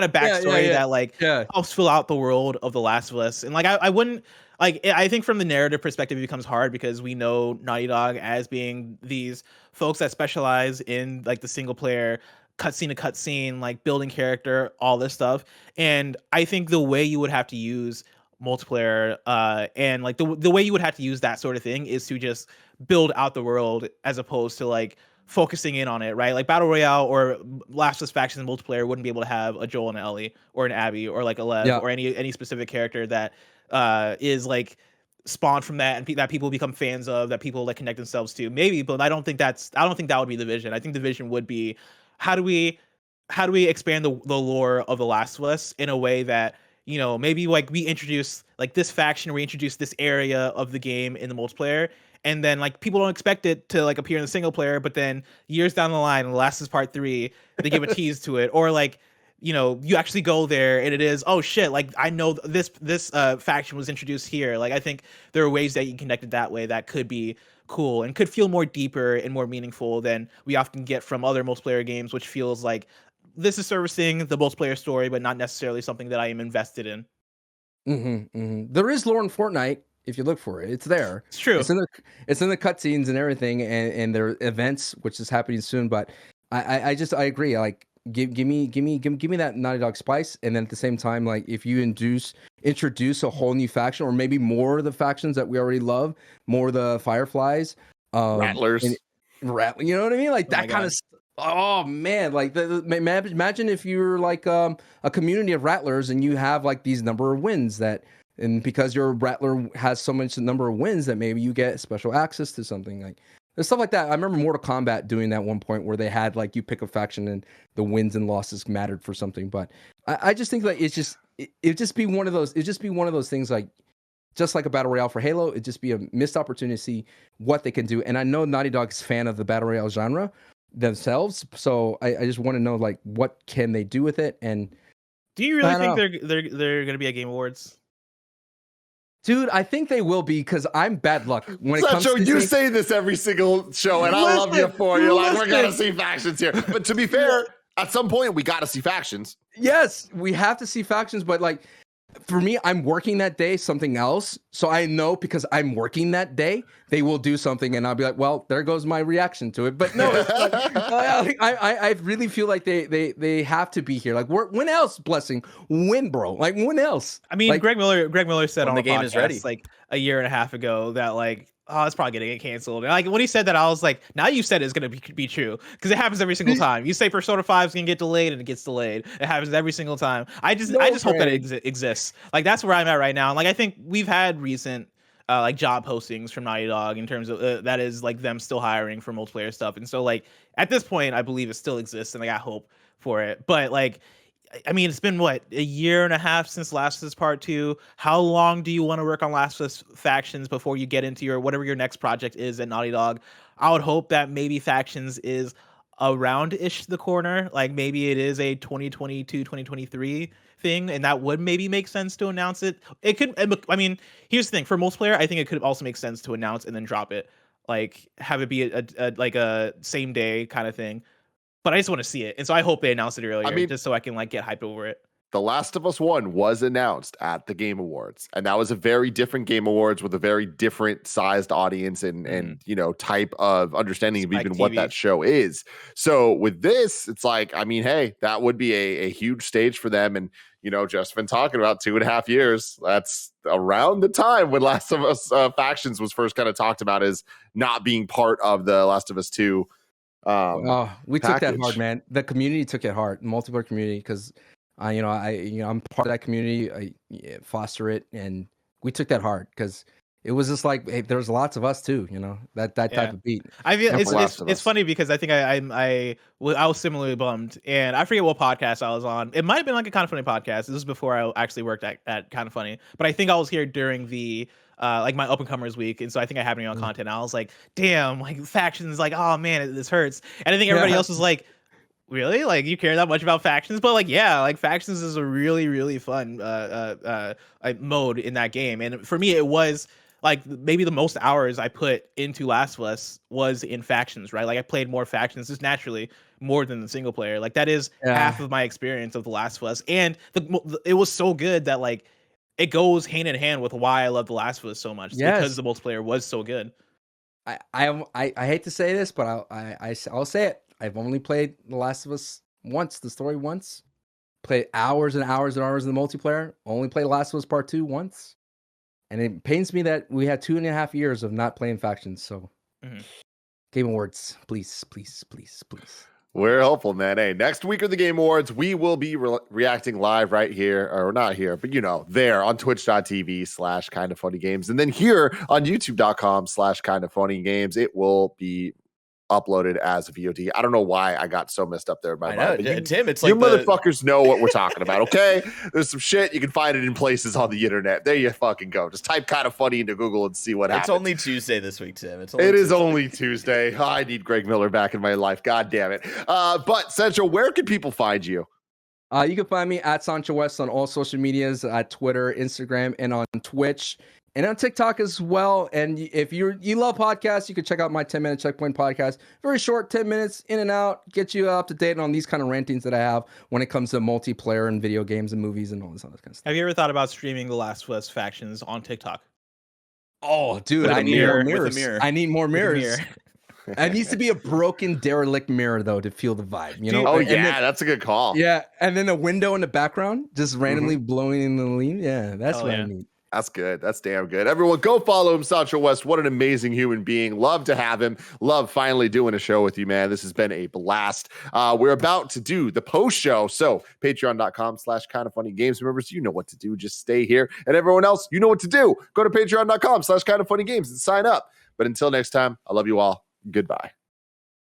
of backstory that helps fill out the world of The Last of Us. And like I wouldn't like, I think from the narrative perspective it becomes hard because we know Naughty Dog as being these folks that specialize in like the single player cutscene to cutscene, like building character, all this stuff. And I think the way you would have to use multiplayer and like the way you would have to use that sort of thing is to just build out the world as opposed to like focusing in on it, right? Like Battle Royale or Last of Us Factions multiplayer wouldn't be able to have a Joel and Ellie or an Abby or like a Lev or any specific character that is like spawned from that and that people become fans of, that people like connect themselves to. Maybe, but I don't think that would be the vision. I think the vision would be, how do we expand the lore of The Last of Us in a way that, you know, maybe like we introduce like this faction, we introduce this area of the game in the multiplayer, and then like people don't expect it to like appear in the single player, but then years down the line, in The Last of Us Part 3, they give a tease to it, or like, you know, you actually go there and it is, oh shit, like I know this faction was introduced here. Like I think there are ways that you can connect it that way that could be cool and could feel more deeper and more meaningful than we often get from other multiplayer games, which feels like this is servicing the multiplayer story, but not necessarily something that I am invested in. There is lore in Fortnite if you look for it. It's there. It's true. It's in the cutscenes and everything, and there are events which is happening soon. But I agree. Like give me that Naughty Dog spice, and then at the same time, like if you introduce a whole new faction, or maybe more of the factions that we already love, more of the Fireflies, Rattlers, you know what I mean? Like that kind of. Oh man, like imagine if you're like a community of Rattlers and you have like these number of wins and because your Rattler has so much number of wins that maybe you get special access to something, like there's stuff like that. I remember Mortal Kombat doing that one point where they had like you pick a faction and the wins and losses mattered for something. But I just think like it'd just be one of those things, like just like a Battle Royale for Halo. It'd just be a missed opportunity to see what they can do. And I know Naughty Dog is a fan of the Battle Royale genre themselves, so I just want to know like what can they do with it. And do you really think they're gonna be at Game Awards? Dude, I think they will be, because I'm bad luck when it comes Sancho, to you say this every single show, and I love you for it. You're like, we're gonna see factions here. But to be fair, at some point we gotta see factions. Yes, we have to see factions, but like for me, I'm working that day something else, so I know because I'm working that day they will do something, and I'll be like, well, there goes my reaction to it. But no, it's like, I really feel like they have to be here. Like when else, Blessing, when, bro? Like when else? I mean, like, Greg Miller said on the game podcast, is ready, like a year and a half ago, that like, oh, it's probably gonna get canceled. And like when he said that, I was like, now you said it's gonna be true, because it happens every single time. You say Persona 5 is gonna get delayed, and it gets delayed. It happens every single time. I just hope that it exists. Like that's where I'm at right now. And like I think we've had recent like job postings from Naughty Dog in terms of that is like them still hiring for multiplayer stuff. And so like at this point, I believe it still exists, and like I hope for it. But like, I mean, it's been what, a year and a half since Last of Us Part 2. How long do you want to work on Last of Us Factions before you get into your whatever your next project is at Naughty Dog? I would hope that maybe Factions is around-ish the corner. Like maybe it is a 2022, 2023 thing, and that would maybe make sense to announce it. It could, I mean, here's the thing. For multiplayer, I think it could also make sense to announce and then drop it. Like have it be a like a same day kind of thing. But I just want to see it. And so I hope they announce it earlier, just so I can like get hyped over it. The Last of Us 1 was announced at the Game Awards, and that was a very different Game Awards with a very different sized audience and you know, type of understanding of even what that show is. So with this, it's like, I mean, hey, that would be a huge stage for them. And, you know, just been talking about 2.5 years. That's around the time when Last of Us Factions was first kind of talked about as not being part of the Last of Us 2 we took that hard, man. The community took it hard, the multiplayer community, because I'm part of that community. I foster it, and we took that hard because it was just like, hey, there's lots of us too, that type of beat. I feel it's funny because I think I was similarly bummed, and I forget what podcast I was on. It might have been like a Kind of Funny podcast. This was before I actually worked at Kind of Funny, but I think I was here during the like my up and comers week, and so I think I had me on content. And I was like, damn, like Factions, like, oh man, this hurts. And I think everybody else was like, really? Like you care that much about Factions? But like, yeah, like Factions is a really, really fun mode in that game. And for me, it was like maybe the most hours I put into Last of Us was in Factions, right? Like I played more Factions just naturally more than the single player. Like that is half of my experience of The Last of Us. And it was so good that like it goes hand in hand with why I love The Last of Us so much. Because the multiplayer was so good. I hate to say this, but I'll say it. I've only played The Last of Us once, the story once. Played hours and hours and hours in the multiplayer. Only played Last of Us Part 2 once. And it pains me that we had 2.5 years of not playing Factions. So, Game Awards, please, please, please, please. We're hopeful, man. Hey, next week are the Game Awards. We will be reacting live right here, or not here, but there on twitch.tv/KindaFunnyGames. And then here on youtube.com/KindaFunnyGames, it will be uploaded as a VOD. I don't know why I got so messed up there in my mind. Tim, it's you motherfuckers know what we're talking about, okay? There's some shit. You can find it in places on the internet. There you fucking go. Just type Kind of Funny into Google and see what happens. It's only Tuesday this week, Tim. It is only Tuesday. Oh, I need Greg Miller back in my life. God damn it. But Sancho, where can people find you? You can find me at SanchoWest on all social medias, at Twitter, Instagram, and on Twitch. And on TikTok as well. And if you love podcasts, you can check out my 10-minute checkpoint podcast. Very short, 10 minutes in and out, get you up to date on these kind of rantings that I have when it comes to multiplayer and video games and movies and all this other kind of stuff. Have you ever thought about streaming The Last of Us Factions on TikTok? Oh, dude, I need more mirrors. I need more mirrors. It needs to be a broken, derelict mirror, though, to feel the vibe. That's a good call. Yeah, and then a window in the background, just randomly blowing in the lean. Yeah, that's what I need. That's good. That's damn good. Everyone, go follow him, SanchoWest. What an amazing human being. Love to have him. Love finally doing a show with you, man. This has been a blast. We're about to do the post show. So patreon.com/KindaFunnyGames. Members, you know what to do. Just stay here. And everyone else, you know what to do. Go to patreon.com/KindaFunnyGames and sign up. But until next time, I love you all. Goodbye.